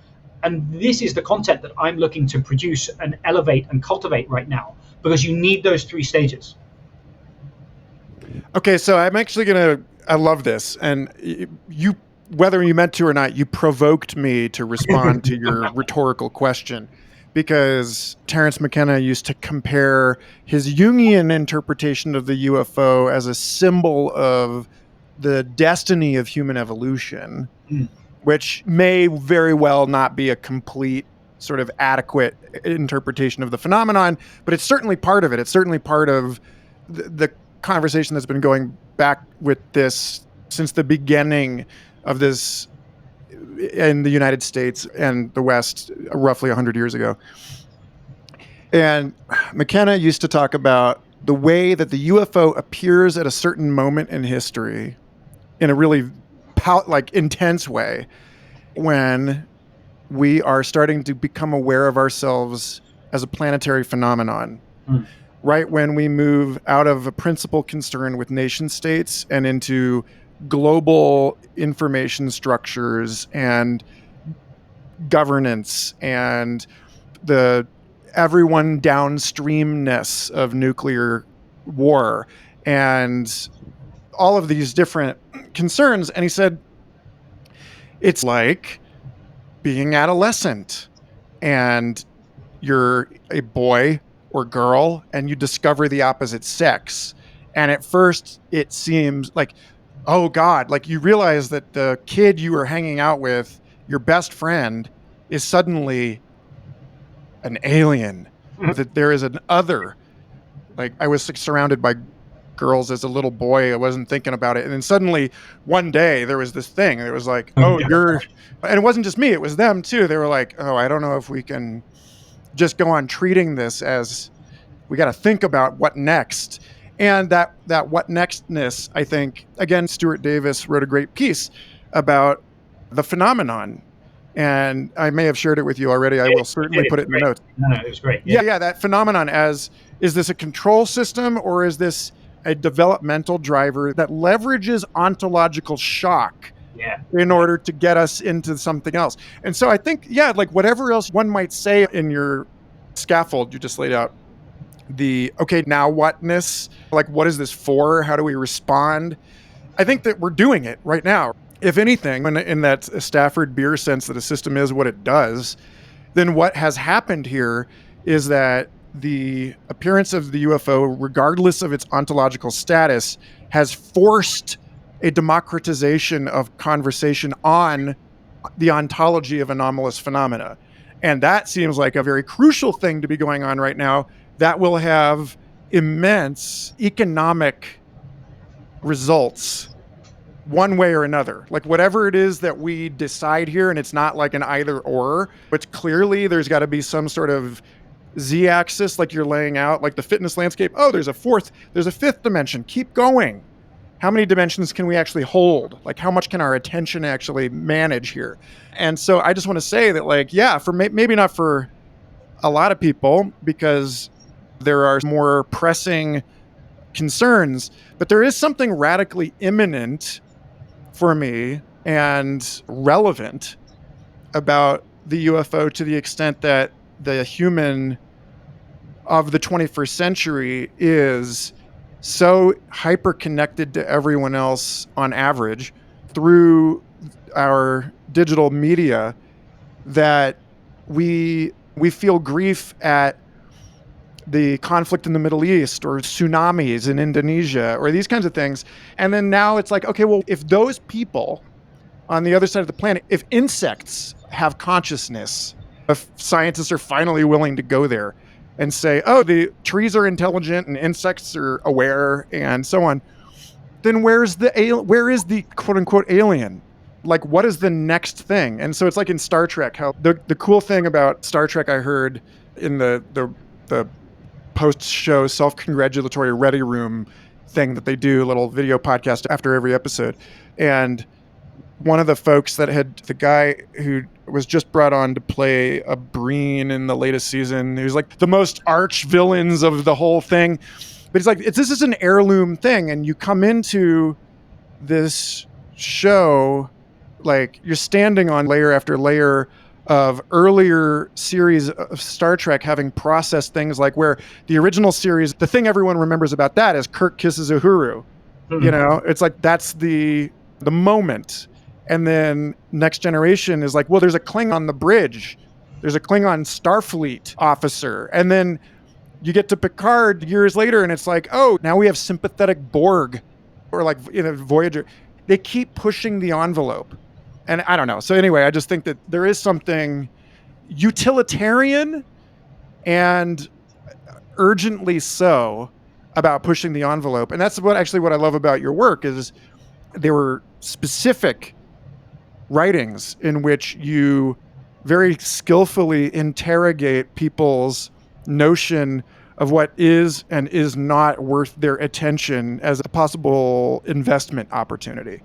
And this is the content that I'm looking to produce and elevate and cultivate right now, because you need those 3 stages. Okay, so I'm actually I love this. And you, whether you meant to or not, you provoked me to respond to your rhetorical question, because Terence McKenna used to compare his Jungian interpretation of the UFO as a symbol of the destiny of human evolution, Mm. which may very well not be a complete sort of adequate interpretation of the phenomenon, but it's certainly part of it. It's certainly part of the conversation that's been going back with this since the beginning of this in the United States and the West roughly 100 years ago. And McKenna used to talk about the way that the UFO appears at a certain moment in history in a really intense way when we are starting to become aware of ourselves as a planetary phenomenon. Mm. Right when we move out of a principal concern with nation states and into global information structures and governance and the everyone downstreamness of nuclear war and all of these different concerns. And he said, it's like being adolescent and you're a boy or girl and you discover the opposite sex. And at first it seems like, oh God, like you realize that the kid you were hanging out with, your best friend, is suddenly an alien, that there is an other. Like I was surrounded by girls as a little boy. I wasn't thinking about it. And then suddenly one day there was this thing. It was like, oh, you're, and it wasn't just me, it was them too. They were like, oh, I don't know if we can just go on treating this as we got to think about what next. And that what nextness, I think, again, Stuart Davis wrote a great piece about the phenomenon. And I may have shared it with you already. I will certainly put it in the notes. No, it was great. Yeah, that phenomenon as, is this a control system or is this a developmental driver that leverages ontological shock in order to get us into something else? And so I think, like whatever else one might say in your scaffold you just laid out, the, okay, now whatness, like what is this for? How do we respond? I think that we're doing it right now. If anything, in that Stafford Beer sense that a system is what it does, then what has happened here is that the appearance of the UFO, regardless of its ontological status, has forced a democratization of conversation on the ontology of anomalous phenomena. And that seems like a very crucial thing to be going on right now that will have immense economic results one way or another. Like whatever it is that we decide here, and it's not like an either or, but clearly there's got to be some sort of z-axis like you're laying out, like the fitness landscape. Oh, there's a fifth dimension. Keep going. How many dimensions can we actually hold? Like how much can our attention actually manage here? And so I just want to say that, like, yeah, for maybe not for a lot of people because there are more pressing concerns, but there is something radically imminent for me and relevant about the UFO to the extent that the human of the 21st century is so hyper connected to everyone else on average through our digital media that we feel grief at the conflict in the Middle East or tsunamis in Indonesia or these kinds of things. And then now it's like, okay, well, if those people on the other side of the planet, if insects have consciousness, if scientists are finally willing to go there and say, oh, the trees are intelligent and insects are aware and so on, then where is the quote unquote alien? Like, what is the next thing? And so it's like in Star Trek, how the cool thing about Star Trek I heard in the post-show self-congratulatory Ready Room thing that they do, a little video podcast after every episode. And one of the folks the guy who was just brought on to play a Breen in the latest season, he was like the most arch villains of the whole thing. But he's like, this is an heirloom thing. And you come into this show, like you're standing on layer after layer of earlier series of Star Trek having processed things like where the original series, the thing everyone remembers about that is Kirk kisses Uhuru. Mm-hmm. You know, it's like that's the moment. And then Next Generation is like, well, there's a Klingon on the bridge. There's a Klingon Starfleet officer. And then you get to Picard years later and it's like, oh, now we have sympathetic Borg or like, Voyager. they keep pushing the envelope. And I don't know. So anyway, I just think that there is something utilitarian and urgently so about pushing the envelope. And that's what I love about your work is there were specific writings in which you very skillfully interrogate people's notion of what is and is not worth their attention as a possible investment opportunity.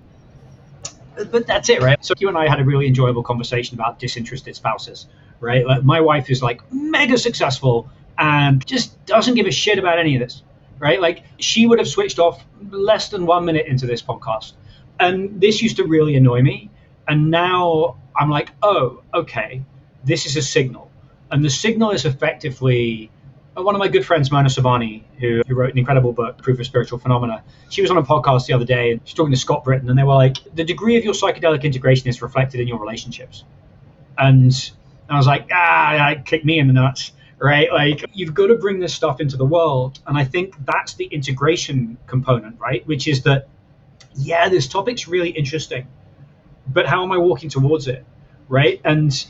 But that's it, right? So you and I had a really enjoyable conversation about disinterested spouses, right? Like my wife is like mega successful and just doesn't give a shit about any of this, right? Like she would have switched off less than 1 minute into this podcast. And this used to really annoy me. And now I'm like, oh, okay, this is a signal. And the signal is effectively one of my good friends, Mona Savani, who wrote an incredible book, Proof of Spiritual Phenomena. She was on a podcast the other day and she's talking to Scott Britton, and they were like, the degree of your psychedelic integration is reflected in your relationships. And I was like, kick me in the nuts, right? Like, you've got to bring this stuff into the world. And I think that's the integration component, right? Which is that, yeah, this topic's really interesting, but how am I walking towards it, right? And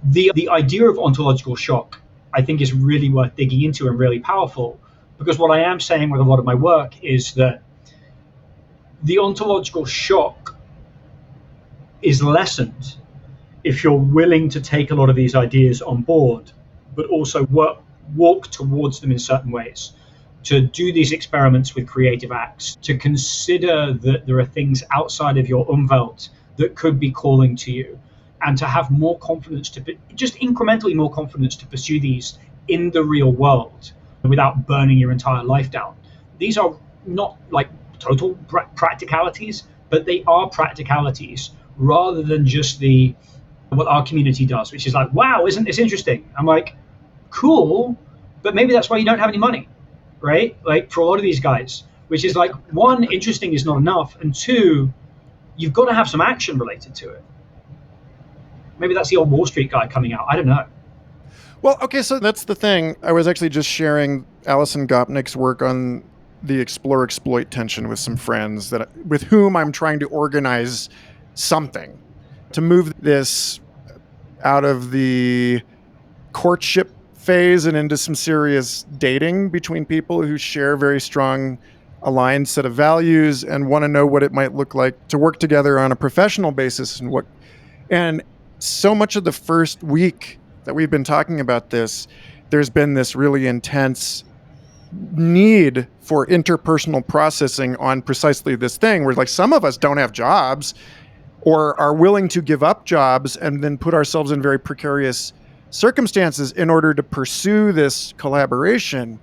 the idea of ontological shock, I think, is really worth digging into and really powerful, because what I am saying with a lot of my work is that the ontological shock is lessened if you're willing to take a lot of these ideas on board, but also walk towards them in certain ways, to do these experiments with creative acts, to consider that there are things outside of your umwelt that could be calling to you, and to have more confidence, to just incrementally more confidence to pursue these in the real world without burning your entire life down. These are not like total practicalities, but they are practicalities rather than just what our community does, which is like, wow, isn't this interesting? I'm like, cool, but maybe that's why you don't have any money, right? Like for a lot of these guys, which is like, one, interesting is not enough, and two, you've got to have some action related to it. Maybe that's the old Wall Street guy coming out. I don't know. Well, okay, so that's the thing. I was actually just sharing Alison Gopnik's work on the explore-exploit tension with some friends with whom I'm trying to organize something to move this out of the courtship phase and into some serious dating between people who share very strong aligned set of values and want to know what it might look like to work together on a professional basis and so much of the first week that we've been talking about this, there's been this really intense need for interpersonal processing on precisely this thing where like some of us don't have jobs or are willing to give up jobs and then put ourselves in very precarious circumstances in order to pursue this collaboration.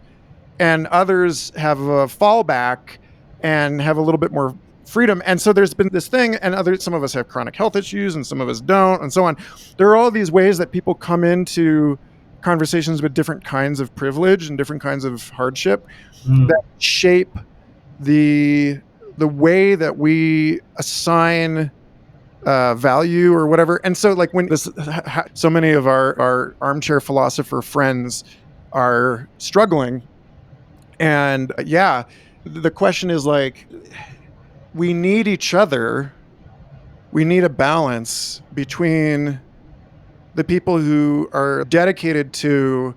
And others have a fallback and have a little bit more freedom. And so there's been this thing, and some of us have chronic health issues and some of us don't, and so on. There are all these ways that people come into conversations with different kinds of privilege and different kinds of hardship that shape the way that we assign value or whatever. And so like when so many of our armchair philosopher friends are struggling, and the question is like, we need each other. We need a balance between the people who are dedicated to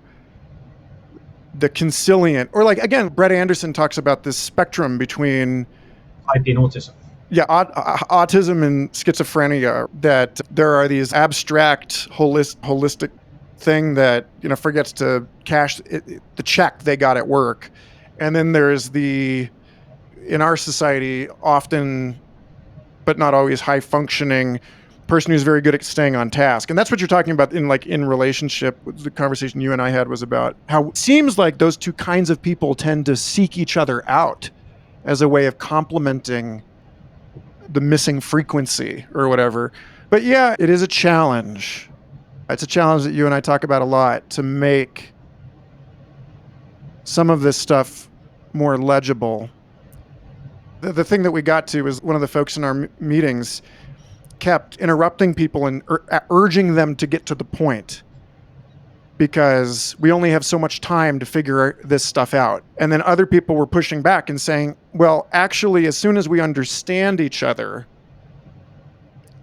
the consilient, or like, again, Brett Anderson talks about this spectrum between IP and autism. Yeah, autism and schizophrenia, that there are these abstract, holistic thing that, forgets to cash the check they got at work. And then there's in our society, often, but not always, high functioning person who's very good at staying on task. And that's what you're talking about in relationship. The conversation you and I had was about how it seems like those two kinds of people tend to seek each other out as a way of complementing the missing frequency or whatever. But yeah, it is a challenge. It's a challenge that you and I talk about a lot, to make some of this stuff more legible. The thing that we got to was one of the folks in our meetings kept interrupting people and urging them to get to the point. because we only have so much time to figure this stuff out. And then other people were pushing back and saying, well, actually, as soon as we understand each other,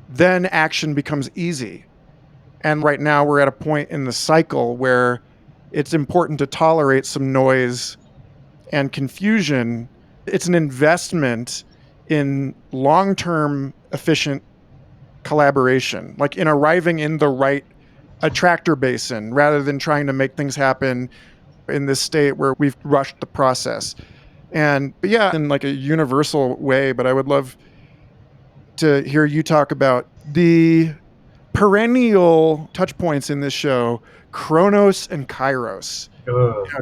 then action becomes easy. And right now we're at a point in the cycle where it's important to tolerate some noise and confusion. It's an investment in long-term efficient collaboration, like in arriving in the right attractor basin rather than trying to make things happen in this state where we've rushed the process. But yeah, in like a universal way, but I would love to hear you talk about the perennial touch points in this show, Chronos and Kairos.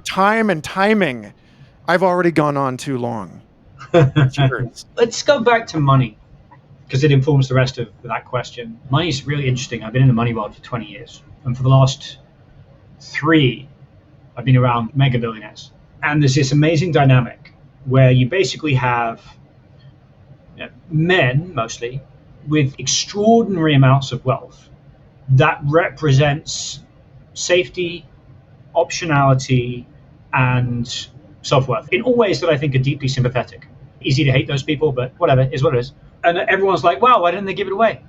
Time and timing. I've already gone on too long. Let's go back to money, because it informs the rest of that question. Money is really interesting. I've been in the money world for 20 years. And for the last 3, I've been around mega billionaires. And there's this amazing dynamic where you basically have men, mostly, with extraordinary amounts of wealth that represents safety, optionality, and self-worth in all ways that I think are deeply sympathetic. Easy to hate those people, but whatever, is what it is. And everyone's like, wow, why didn't they give it away?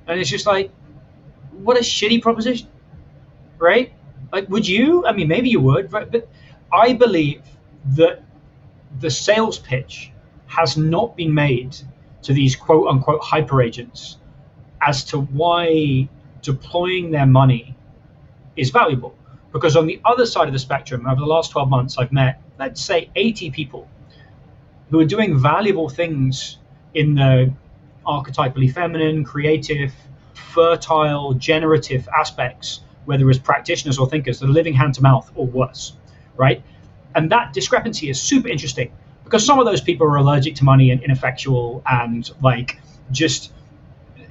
And it's just like, what a shitty proposition, right? Like, would you? I mean, maybe you would, right? But I believe that the sales pitch has not been made to these quote unquote hyper agents as to why deploying their money is valuable. Because on the other side of the spectrum, over the last 12 months, I've met, let's say, 80 people who are doing valuable things in the archetypally feminine, creative, fertile, generative aspects, whether as practitioners or thinkers, that are living hand to mouth or worse, right? And that discrepancy is super interesting because some of those people are allergic to money and ineffectual and like just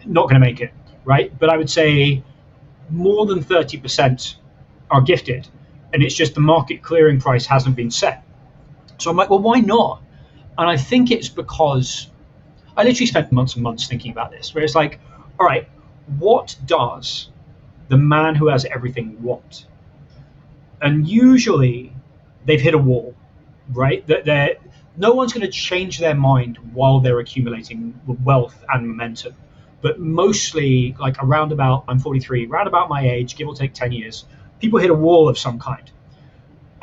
not going to make it, right? But I would say more than 30% are gifted, and it's just the market clearing price hasn't been set. So I'm like, well, why not? And I think it's because I literally spent months and months thinking about this, where it's like, all right, what does the man who has everything want? And usually they've hit a wall, right? That no one's going to change their mind while they're accumulating wealth and momentum. But mostly, like around about, I'm 43, around about my age, give or take 10 years, people hit a wall of some kind.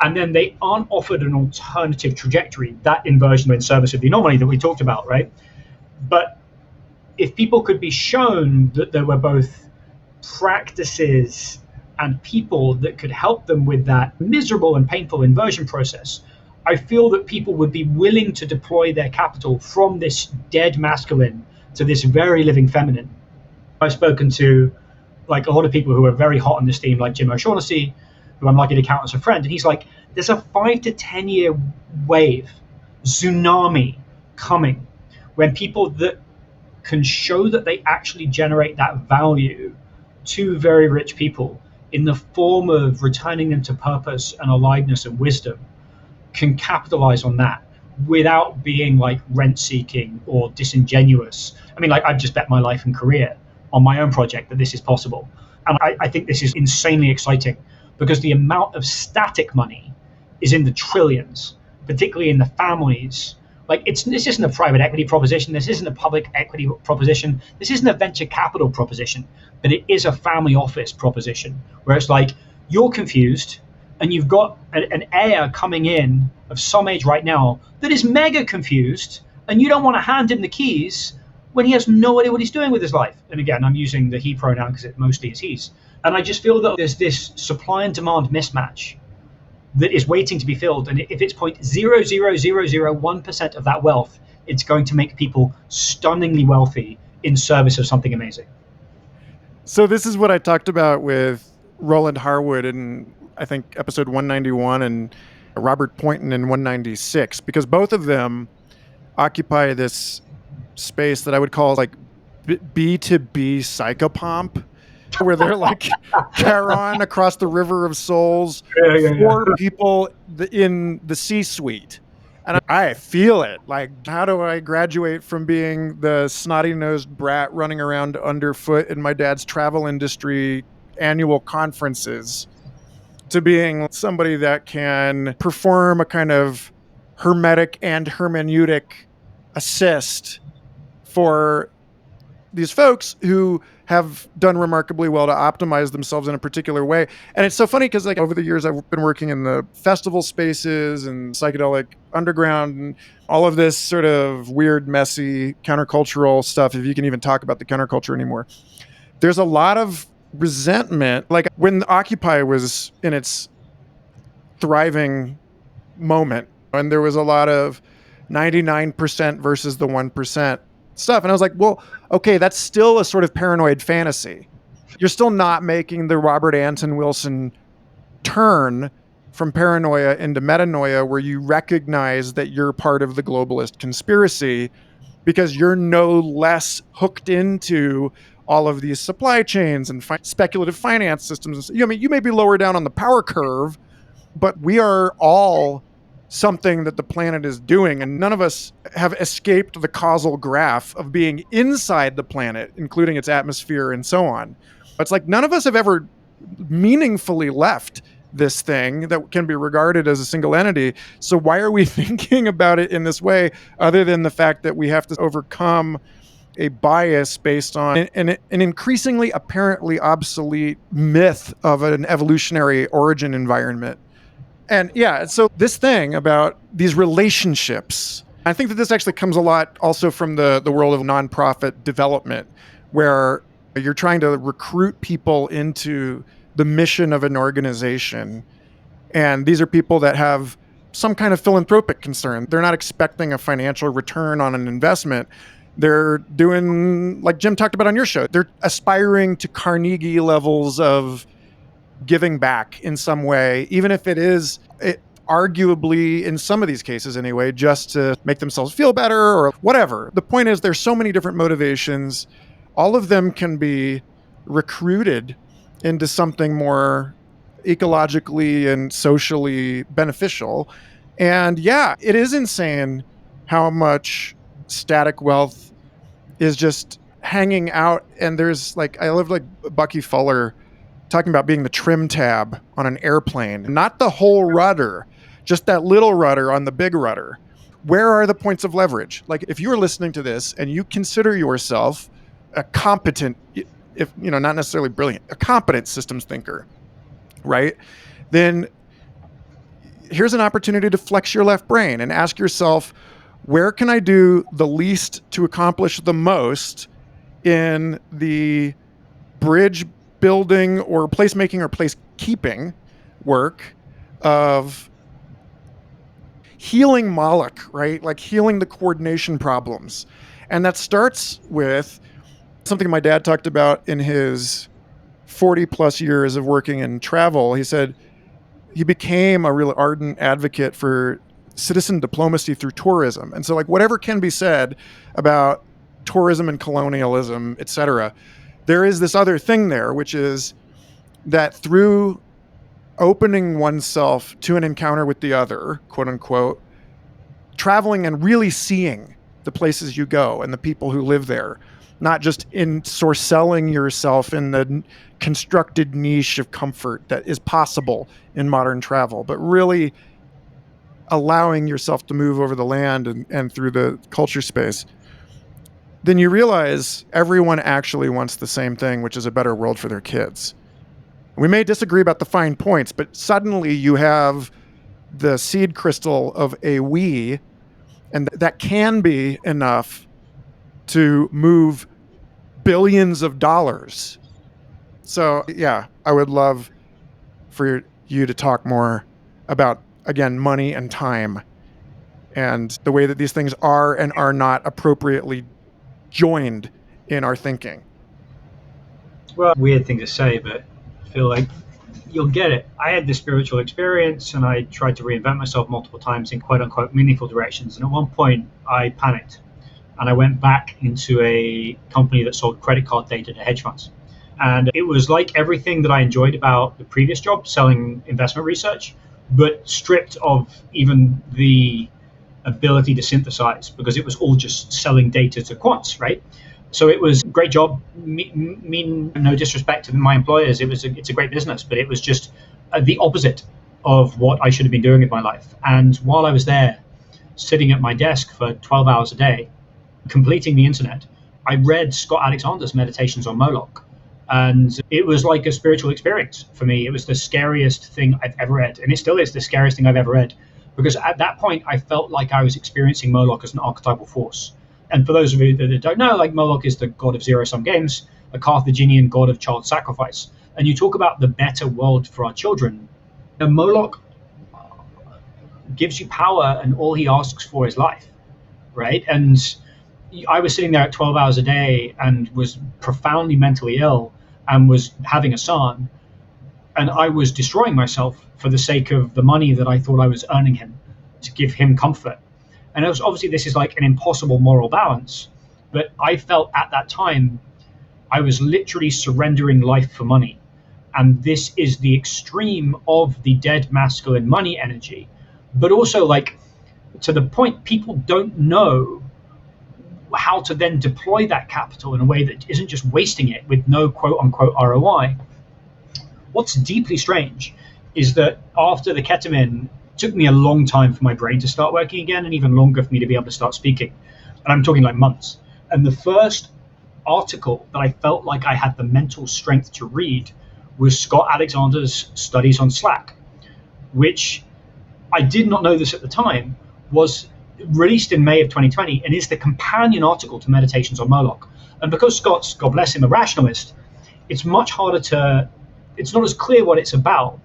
And then they aren't offered an alternative trajectory, that inversion in service of the anomaly that we talked about, right? But if people could be shown that there were both practices and people that could help them with that miserable and painful inversion process, I feel that people would be willing to deploy their capital from this dead masculine to this very living feminine. I've spoken to like a lot of people who are very hot on this theme, like Jim O'Shaughnessy, who I'm lucky to count as a friend. And he's like, there's a 5 to 10 year wave, tsunami coming when people that can show that they actually generate that value to very rich people in the form of returning them to purpose and aliveness and wisdom can capitalize on that without being like rent seeking or disingenuous. I mean, like I've just bet my life and career on my own project that this is possible. And I think this is insanely exciting because the amount of static money is in the trillions, particularly in the families. Like this isn't a private equity proposition. This isn't a public equity proposition. This isn't a venture capital proposition, but it is a family office proposition where it's like you're confused and you've got an heir coming in of some age right now that is mega confused and you don't want to hand him the keys when he has no idea what he's doing with his life. And again, I'm using the he pronoun because it mostly is he's. And I just feel that there's this supply and demand mismatch that is waiting to be filled. And if it's 0.00001% of that wealth, it's going to make people stunningly wealthy in service of something amazing. So this is what I talked about with Roland Harwood in, I think, episode 191 and Robert Poynton in 196, because both of them occupy this space that I would call like B2B psychopomp, where they're like Charon across the river of souls for people in the C-suite. And I feel it. Like, how do I graduate from being the snotty-nosed brat running around underfoot in my dad's travel industry annual conferences to being somebody that can perform a kind of hermetic and hermeneutic assist for these folks who have done remarkably well to optimize themselves in a particular way. And it's so funny because like over the years, I've been working in the festival spaces and psychedelic underground and all of this sort of weird, messy countercultural stuff, if you can even talk about the counterculture anymore. There's a lot of resentment. Like when Occupy was in its thriving moment, and there was a lot of 99% versus the 1% stuff. And I was like, well, okay, that's still a sort of paranoid fantasy. You're still not making the Robert Anton Wilson turn from paranoia into metanoia, where you recognize that you're part of the globalist conspiracy because you're no less hooked into all of these supply chains and speculative finance systems. I mean, you may be lower down on the power curve, but we are all something that the planet is doing, and none of us have escaped the causal graph of being inside the planet, including its atmosphere and so on. It's like none of us have ever meaningfully left this thing that can be regarded as a single entity. So why are we thinking about it in this way, other than the fact that we have to overcome a bias based on an increasingly apparently obsolete myth of an evolutionary origin environment? And yeah, so this thing about these relationships, I think that this actually comes a lot also from the world of nonprofit development, where you're trying to recruit people into the mission of an organization. And these are people that have some kind of philanthropic concern. They're not expecting a financial return on an investment. They're doing, like Jim talked about on your show, they're aspiring to Carnegie levels of giving back in some way, even if it is arguably, in some of these cases anyway, just to make themselves feel better or whatever. The point is, there's so many different motivations. All of them can be recruited into something more ecologically and socially beneficial. And yeah, it is insane how much static wealth is just hanging out. And there's like, I love like Bucky Fuller talking about being the trim tab on an airplane, not the whole rudder, just that little rudder on the big rudder. Where are the points of leverage? Like if you're listening to this and you consider yourself a competent, if you know, not necessarily brilliant, a competent systems thinker, right? Then here's an opportunity to flex your left brain and ask yourself, where can I do the least to accomplish the most in the bridge building or placemaking or place keeping work of healing Moloch, right? Like healing the coordination problems. And that starts with something my dad talked about in his 40 plus years of working in travel. He said he became a real ardent advocate for citizen diplomacy through tourism. And so like whatever can be said about tourism and colonialism, et cetera, there is this other thing there, which is that through opening oneself to an encounter with the other, quote unquote, traveling and really seeing the places you go and the people who live there, not just ensorcelling yourself in the constructed niche of comfort that is possible in modern travel, but really allowing yourself to move over the land and through the culture space. Then you realize everyone actually wants the same thing, which is a better world for their kids. We may disagree about the fine points, but suddenly you have the seed crystal of a we, and that can be enough to move billions of dollars. So yeah, I would love for you to talk more about, again, money and time and the way that these things are and are not appropriately joined in our thinking. Well, weird thing to say, but I feel like you'll get it. I had this spiritual experience and I tried to reinvent myself multiple times in quote unquote meaningful directions. And at one point I panicked and I went back into a company that sold credit card data to hedge funds. And it was like everything that I enjoyed about the previous job, selling investment research, but stripped of even the ability to synthesize, because it was all just selling data to quants, right? So it was a great job. Mean no disrespect to my employers, it's a great business, but it was just the opposite of what I should have been doing with my life. And while I was there, sitting at my desk for 12 hours a day, completing the internet, I read Scott Alexander's Meditations on Moloch. And it was like a spiritual experience for me. It was the scariest thing I've ever read. And it still is the scariest thing I've ever read. Because at that point, I felt like I was experiencing Moloch as an archetypal force. And for those of you that don't know, like Moloch is the god of zero-sum games, a Carthaginian god of child sacrifice. And you talk about the better world for our children. And Moloch gives you power, and all he asks for is life, right? And I was sitting there at 12 hours a day and was profoundly mentally ill and was having a son, and I was destroying myself for the sake of the money that I thought I was earning him to give him comfort. And it was, obviously this is like an impossible moral balance, but I felt at that time I was literally surrendering life for money. And this is the extreme of the dead masculine money energy. But also, like, to the point, people don't know how to then deploy that capital in a way that isn't just wasting it with no quote unquote ROI. What's deeply strange is that after the ketamine, it took me a long time for my brain to start working again, and even longer for me to be able to start speaking. And I'm talking like months. And the first article that I felt like I had the mental strength to read was Scott Alexander's Studies on Slack, which I did not know this at the time, was released in May of 2020 and is the companion article to Meditations on Moloch. And because Scott's, God bless him, a rationalist, it's much harder to, it's not as clear what it's about,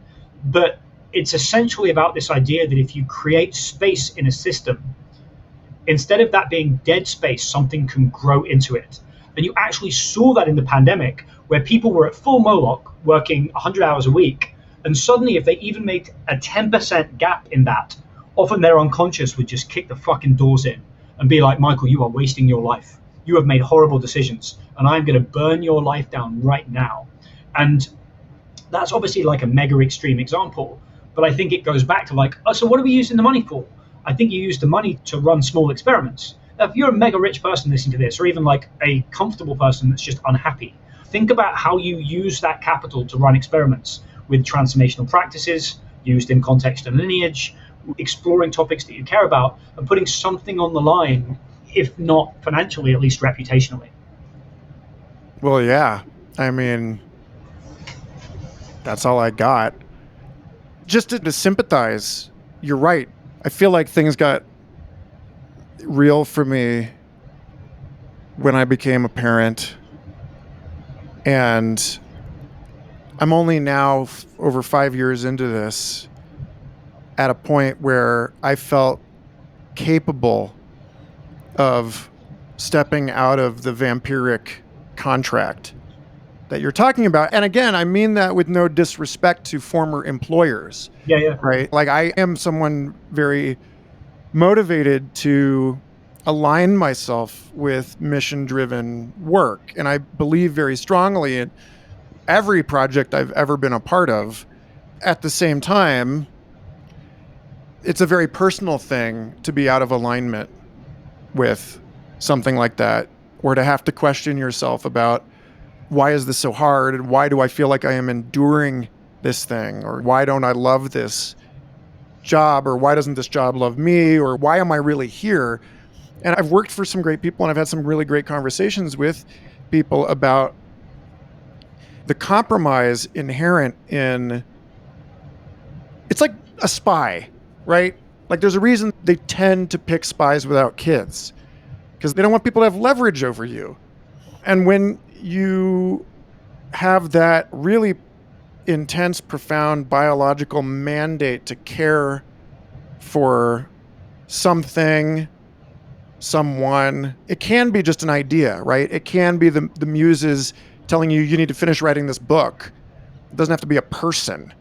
but it's essentially about this idea that if you create space in a system, instead of that being dead space, something can grow into it. And you actually saw that in the pandemic, where people were at full Moloch working 100 hours a week, and suddenly if they even made a 10% gap in that, often their unconscious would just kick the fucking doors in and be like, Michael, you are wasting your life. You have made horrible decisions, and I'm going to burn your life down right now. And that's obviously like a mega extreme example, but I think it goes back to like, oh, so what are we using the money for? I think you use the money to run small experiments. Now, if you're a mega rich person listening to this, or even like a comfortable person that's just unhappy, think about how you use that capital to run experiments with transformational practices used in context and lineage, exploring topics that you care about, and putting something on the line, if not financially, at least reputationally. Well, yeah. I mean, that's all I got. Just to sympathize, you're right. I feel like things got real for me when I became a parent. And I'm only now, over 5 years into this, at a point where I felt capable of stepping out of the vampiric contract that you're talking about. And again, I mean that with no disrespect to former employers. Yeah. Right? Like, I am someone very motivated to align myself with mission-driven work. And I believe very strongly in every project I've ever been a part of. At the same time, it's a very personal thing to be out of alignment with something like that, or to have to question yourself about, why is this so hard? And why do I feel like I am enduring this thing? Or why don't I love this job? Or why doesn't this job love me? Or why am I really here? And I've worked for some great people, and I've had some really great conversations with people about the compromise inherent in, it's like a spy, right? Like, there's a reason they tend to pick spies without kids, because they don't want people to have leverage over you. And when you have that really intense, profound biological mandate to care for something, someone, it can be just an idea, right? It can be the muses telling you need to finish writing this book. It doesn't have to be a person.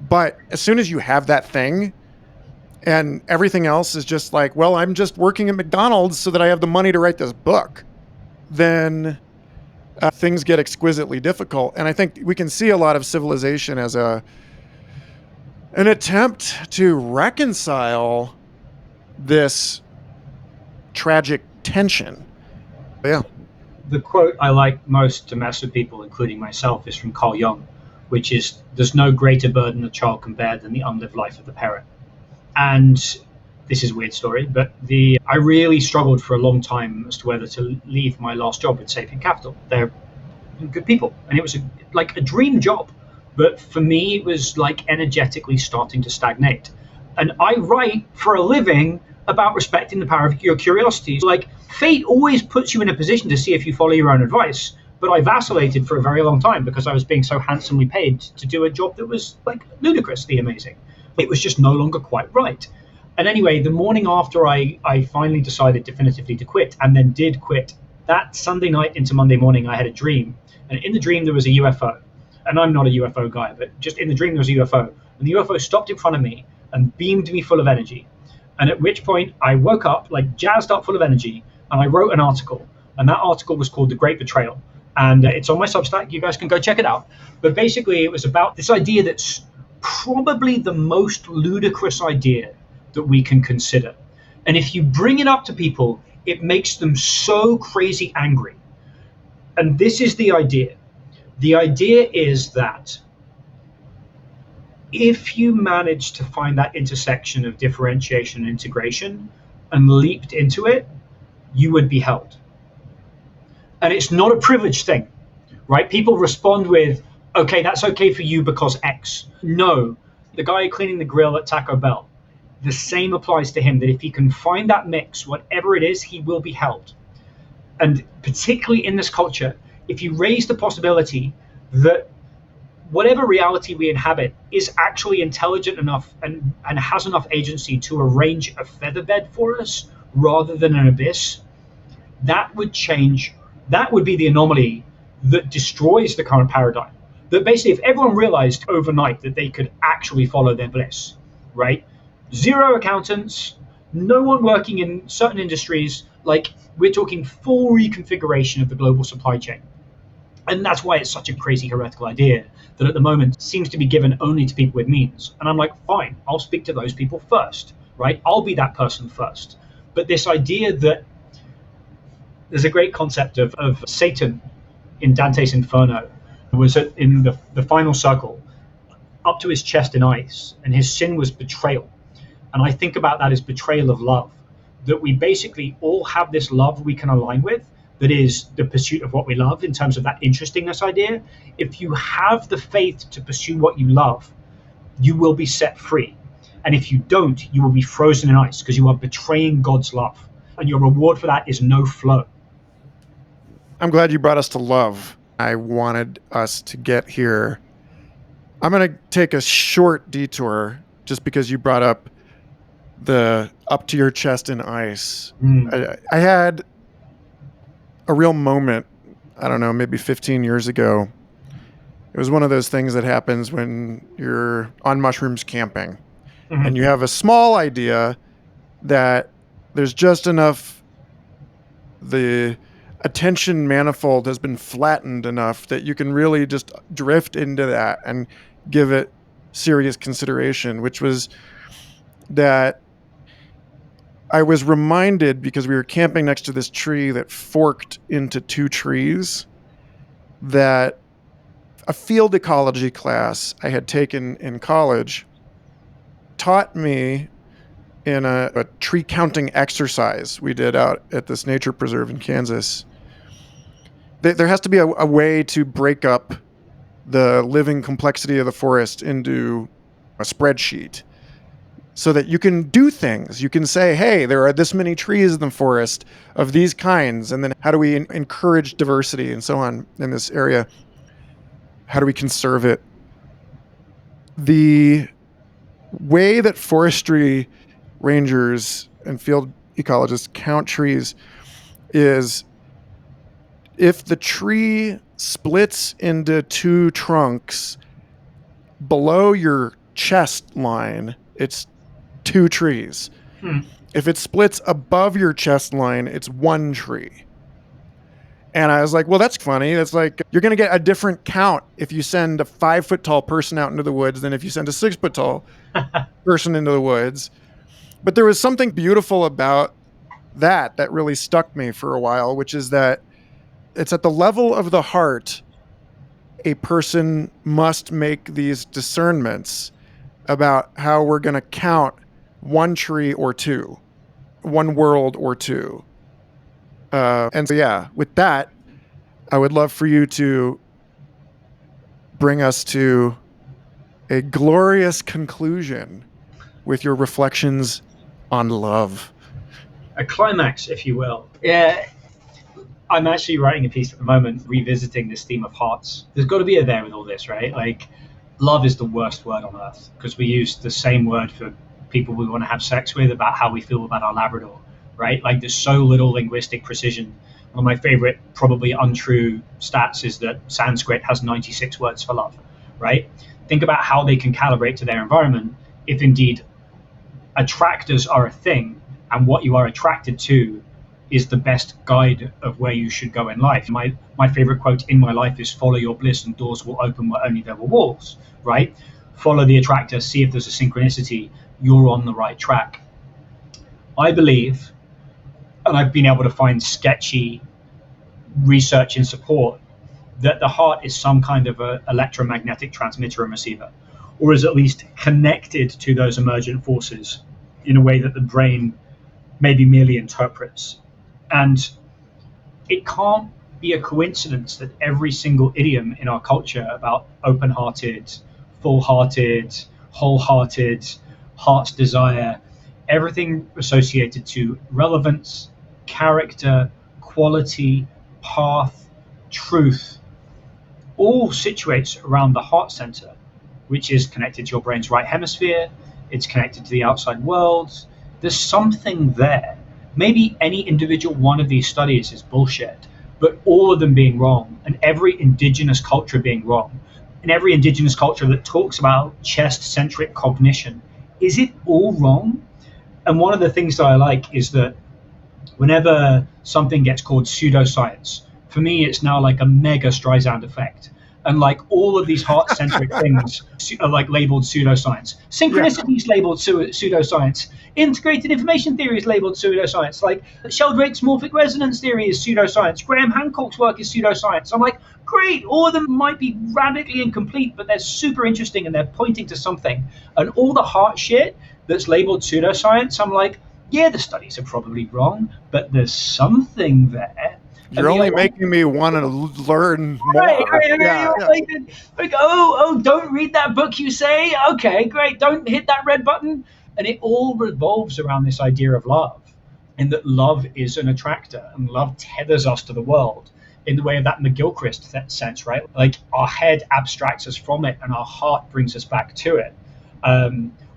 But as soon as you have that thing, and everything else is just like, well, I'm just working at McDonald's so that I have the money to write this book, then things get exquisitely difficult. And I think we can see a lot of civilization as an attempt to reconcile this tragic tension. Yeah. The quote I like most to mess with people, including myself, is from Carl Jung, which is there's no greater burden a child can bear than the unlived life of the parent. And this is a weird story, but I really struggled for a long time as to whether to leave my last job with Sapient Capital. They're good people, and it was like a dream job, but for me it was like energetically starting to stagnate. And I write for a living about respecting the power of your curiosity. Like, fate always puts you in a position to see if you follow your own advice, but I vacillated for a very long time because I was being so handsomely paid to do a job that was like ludicrously amazing. It was just no longer quite right. And anyway, the morning after I finally decided definitively to quit, and then did quit, that Sunday night into Monday morning, I had a dream. And in the dream, there was a UFO. And I'm not a UFO guy, but just in the dream, there was a UFO. And the UFO stopped in front of me and beamed me full of energy. And at which point, I woke up, like jazzed up full of energy, and I wrote an article. And that article was called The Great Betrayal. And it's on my Substack. You guys can go check it out. But basically, it was about this idea that's probably the most ludicrous idea that we can consider. And if you bring it up to people, it makes them so crazy angry. And this is the idea. The idea is that if you manage to find that intersection of differentiation and integration and leaped into it, you would be held. And it's not a privileged thing, right? People respond with, okay, that's okay for you because X. No, the guy cleaning the grill at Taco Bell, the same applies to him, that if he can find that mix, whatever it is, he will be held. And particularly in this culture, if you raise the possibility that whatever reality we inhabit is actually intelligent enough and has enough agency to arrange a featherbed for us rather than an abyss, that would change. That would be the anomaly that destroys the current paradigm. That basically, if everyone realized overnight that they could actually follow their bliss, right? Zero accountants, no one working in certain industries, like we're talking full reconfiguration of the global supply chain. And that's why it's such a crazy heretical idea that at the moment seems to be given only to people with means. And I'm like, fine, I'll speak to those people first, right? I'll be that person first. But this idea that there's a great concept of Satan in Dante's Inferno was in the final circle up to his chest in ice, and his sin was betrayal. And I think about that as betrayal of love, that we basically all have this love we can align with, that is the pursuit of what we love in terms of that interestingness idea. If you have the faith to pursue what you love, you will be set free. And if you don't, you will be frozen in ice because you are betraying God's love. And your reward for that is no flow. I'm glad you brought us to love. I wanted us to get here. I'm going to take a short detour just because you brought up the up to your chest in ice. I had a real moment, I don't know, maybe 15 years ago. It was one of those things that happens when you're on mushrooms camping, and you have a small idea that there's just enough, the attention manifold has been flattened enough that you can really just drift into that and give it serious consideration, which was that I was reminded, because we were camping next to this tree that forked into two trees, that a field ecology class I had taken in college taught me in a tree counting exercise we did out at this nature preserve in Kansas. There has to be a way to break up the living complexity of the forest into a spreadsheet so that you can do things. You can say, hey, there are this many trees in the forest of these kinds, and then how do we encourage diversity and so on in this area? How do we conserve it? The way that forestry rangers and field ecologists count trees is if the tree splits into two trunks below your chest line, it's two trees. If it splits above your chest line, it's one tree. And I was like, well, that's funny. That's like, you're going to get a different count if you send a 5 foot tall person out into the woods than if you send a 6 foot tall person into the woods. But there was something beautiful about that really stuck me for a while, which is that it's at the level of the heart a person must make these discernments about how we're going to count one tree or two, one world or two. And so, yeah, with that, I would love for you to bring us to a glorious conclusion with your reflections on love. A climax, if you will. Yeah, I'm actually writing a piece at the moment revisiting this theme of hearts. There's got to be a there with all this, right? Like, love is the worst word on earth because we use the same word for people we want to have sex with about how we feel about our Labrador, right? Like, there's so little linguistic precision. One of my favorite, probably untrue stats is that Sanskrit has 96 words for love, right? Think about how they can calibrate to their environment if indeed attractors are a thing and what you are attracted to is the best guide of where you should go in life. My favorite quote in my life is follow your bliss and doors will open where only there were walls, right? Follow the attractor, see if there's a synchronicity, you're on the right track. I believe, and I've been able to find sketchy research in support, that the heart is some kind of a electromagnetic transmitter and receiver, or is at least connected to those emergent forces in a way that the brain maybe merely interprets. And it can't be a coincidence that every single idiom in our culture about open-hearted, full-hearted, wholehearted, heart's desire, everything associated to relevance, character, quality, path, truth, all situates around the heart center, which is connected to your brain's right hemisphere. It's connected to the outside world. There's something there. Maybe any individual one of these studies is bullshit, but all of them being wrong, and every indigenous culture being wrong, and every indigenous culture that talks about chest-centric cognition, is it all wrong? And one of the things that I like is that whenever something gets called pseudoscience, for me it's now like a mega Streisand effect. And like all of these heart-centric things are like labeled pseudoscience. Synchronicity is labeled pseudoscience. Integrated information theory is labeled pseudoscience. Like Sheldrake's morphic resonance theory is pseudoscience. Graham Hancock's work is pseudoscience. I'm like, great, all of them might be radically incomplete, but they're super interesting and they're pointing to something. And all the heart shit that's labeled pseudoscience, I'm like, yeah, the studies are probably wrong, but there's something there. You're only making me want to learn more. Right. Like, don't read that book, you say? Okay, great. Don't hit that red button. And it all revolves around this idea of love, and that love is an attractor, and love tethers us to the world in the way of that McGilchrist sense, right? Like our head abstracts us from it, and our heart brings us back to it.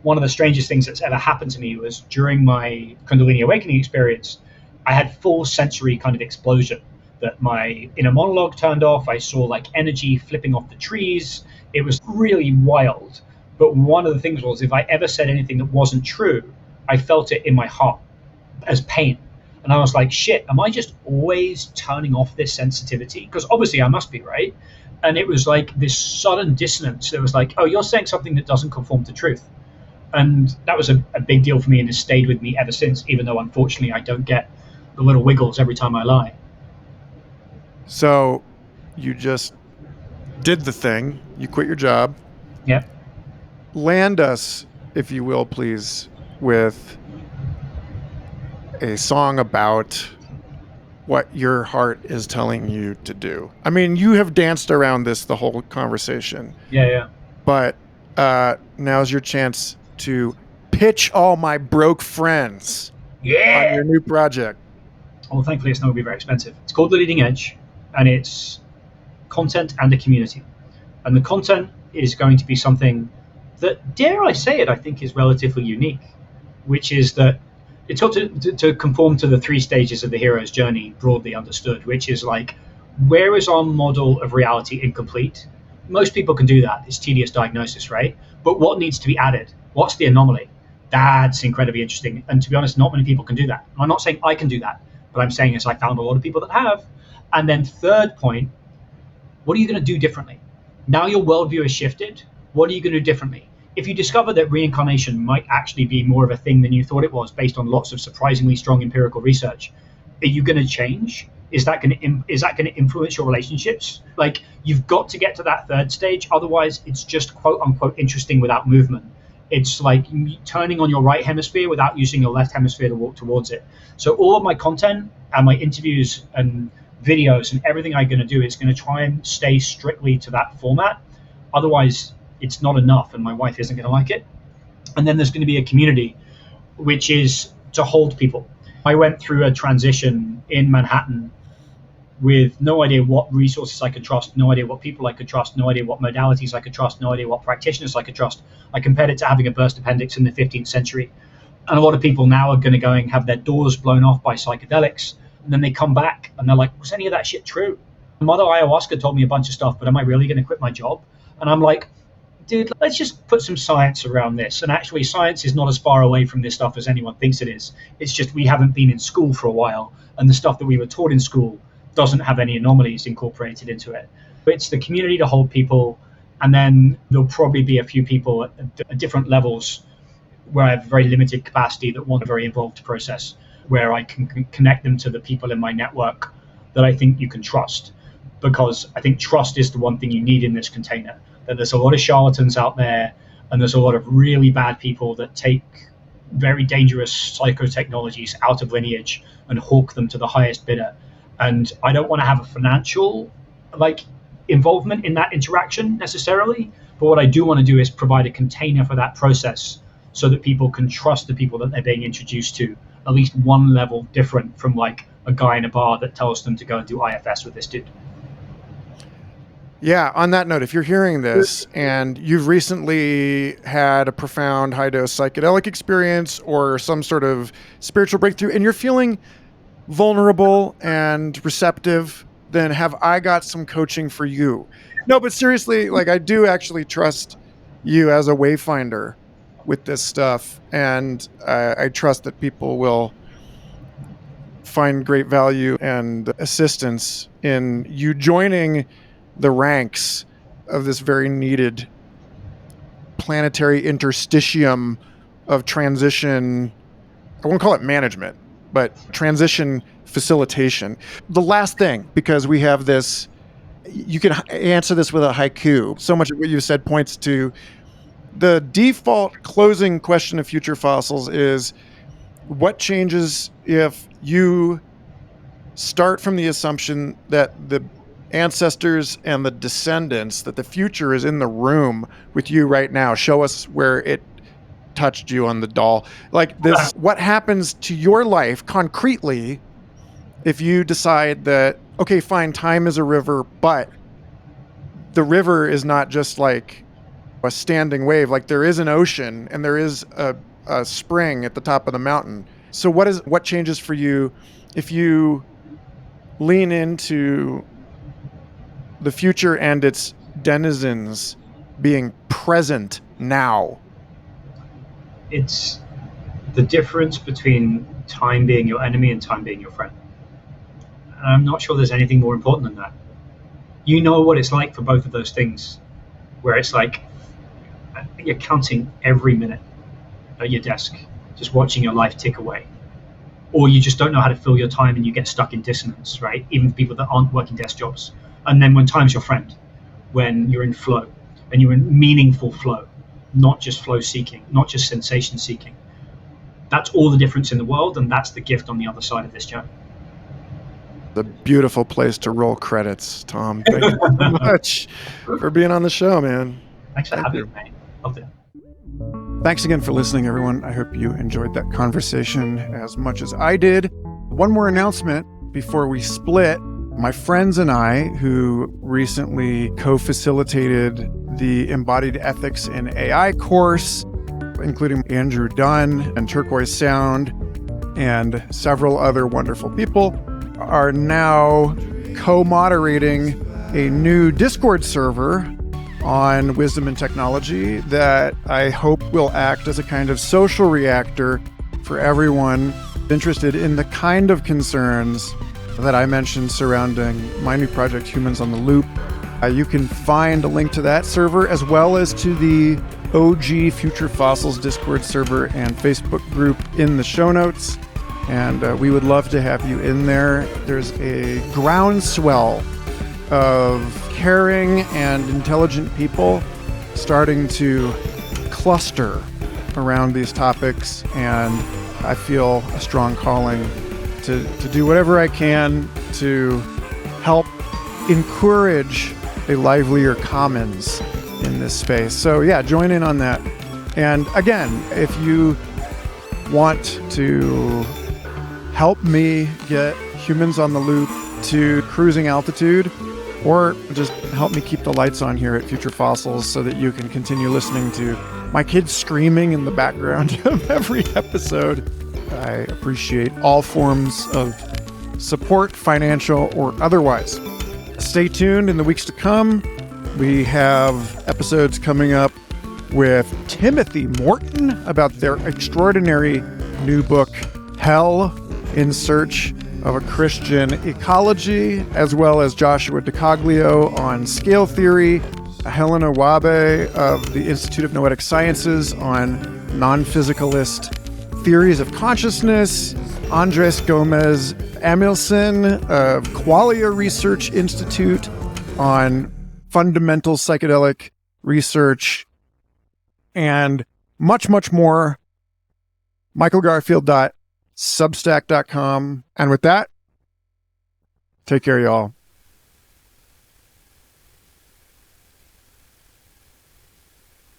One of the strangest things that's ever happened to me was during my Kundalini awakening experience, I had full sensory kind of explosion that my inner monologue turned off. I saw like energy flipping off the trees. It was really wild. But one of the things was if I ever said anything that wasn't true, I felt it in my heart as pain. And I was like, shit, am I just always turning off this sensitivity? Because obviously I must be, right? And it was like this sudden dissonance. It was like, oh, you're saying something that doesn't conform to truth. And that was a big deal for me and has stayed with me ever since, even though unfortunately I don't get the little wiggles every time I lie. So you just did the thing. You quit your job. Yeah. Land us, if you will, please, with a song about what your heart is telling you to do. I mean, you have danced around this the whole conversation. Yeah. But now's your chance to pitch all my broke friends on your new project. Well, thankfully, it's not going to be very expensive. It's called The Leading Edge, and it's content and a community. And the content is going to be something that, dare I say it, I think is relatively unique, which is that it's got to conform to the 3 stages of the hero's journey, broadly understood, which is like, where is our model of reality incomplete? Most people can do that. It's tedious diagnosis, right? But what needs to be added? What's the anomaly? That's incredibly interesting. And to be honest, not many people can do that. I'm not saying I can do that, but I'm saying is I found a lot of people that have. And then third point, what are you going to do differently? Now your worldview has shifted. What are you going to do differently? If you discover that reincarnation might actually be more of a thing than you thought it was based on lots of surprisingly strong empirical research, are you going to change? is that going to influence your relationships? Like, you've got to get to that third stage, otherwise it's just quote unquote interesting without movement. It's like turning on your right hemisphere without using your left hemisphere to walk towards it. So all of my content and my interviews and videos and everything I'm going to do is going to try and stay strictly to that format. Otherwise, it's not enough, and my wife isn't going to like it. And then there's going to be a community, which is to hold people. I went through a transition in Manhattan with no idea what resources I could trust, no idea what people I could trust, no idea what modalities I could trust, no idea what practitioners I could trust. I compared it to having a burst appendix in the 15th century. And a lot of people now are going to go and have their doors blown off by psychedelics. And then they come back and they're like, was any of that shit true? Mother Ayahuasca told me a bunch of stuff, but am I really going to quit my job? And I'm like, dude, let's just put some science around this. And actually, science is not as far away from this stuff as anyone thinks it is. It's just we haven't been in school for a while. And the stuff that we were taught in school doesn't have any anomalies incorporated into it. It's the community to hold people. And then there'll probably be a few people at different levels where I have very limited capacity that want a very involved process, where I can connect them to the people in my network that I think you can trust. Because I think trust is the one thing you need in this container. That there's a lot of charlatans out there, and there's a lot of really bad people that take very dangerous psychotechnologies out of lineage and hawk them to the highest bidder. And I don't want to have a financial involvement in that interaction necessarily, but what I do want to do is provide a container for that process so that people can trust the people that they're being introduced to, at least one level different from like a guy in a bar that tells them to go and do IFS with this dude. Yeah, on that note, if you're hearing this and you've recently had a profound high-dose psychedelic experience or some sort of spiritual breakthrough and you're feeling vulnerable and receptive, then have I got some coaching for you. No, but seriously, I do actually trust you as a wayfinder with this stuff, and I trust that people will find great value and assistance in you joining the ranks of this very needed planetary interstitium of transition. I won't call it management, but transition facilitation. The last thing, because we have this, you can answer this with a haiku. So much of what you said points to the default closing question of Future Fossils is, what changes if you start from the assumption that the ancestors and the descendants, that the future is in the room with you right now? Show us where it touched you on the doll. Like this, what happens to your life concretely if you decide that, okay, fine, time is a river, but the river is not just like a standing wave. Like there is an ocean and there is a spring at the top of the mountain. So what changes for you if you lean into the future and its denizens being present now? It's the difference between time being your enemy and time being your friend. And I'm not sure there's anything more important than that. You know what it's like for both of those things, where it's like you're counting every minute at your desk, just watching your life tick away. Or you just don't know how to fill your time and you get stuck in dissonance, right? Even for people that aren't working desk jobs. And then when time's your friend, when you're in flow, and you're in meaningful flow, not just flow seeking, not just sensation seeking. That's all the difference in the world, and that's the gift on the other side of this journey. The beautiful place to roll credits, Tom. Thank you so much for being on the show, man. Thanks for having me, man. Loved it. Thanks again for listening, everyone. I hope you enjoyed that conversation as much as I did. One more announcement before we split. My friends and I, who recently co-facilitated the Embodied Ethics in AI course, including Andrew Dunn and Turquoise Sound and several other wonderful people, are now co-moderating a new Discord server on Wisdom and Technology that I hope will act as a kind of social reactor for everyone interested in the kind of concerns that I mentioned surrounding my new project, Humans on the Loop. You can find a link to that server as well as to the OG Future Fossils Discord server and Facebook group in the show notes. and we would love to have you in there. There's a groundswell of caring and intelligent people starting to cluster around these topics, and I feel a strong calling to do whatever I can to help encourage a livelier commons in this space. So yeah, join in on that. And again, if you want to help me get Humans on the Loop to cruising altitude, or just help me keep the lights on here at Future Fossils so that you can continue listening to my kids screaming in the background of every episode, I appreciate all forms of support, financial or otherwise. Stay tuned in the weeks to come. We have episodes coming up with Timothy Morton about their extraordinary new book, Hell in Search of a Christian Ecology, as well as Joshua DiCoglio on scale theory, Helena Wabe of the Institute of Noetic Sciences on non-physicalist theories of consciousness, Andres Gomez Amilson of Qualia Research Institute on fundamental psychedelic research, and much, much more. michaelgarfield.substack.com. And with that, take care, y'all.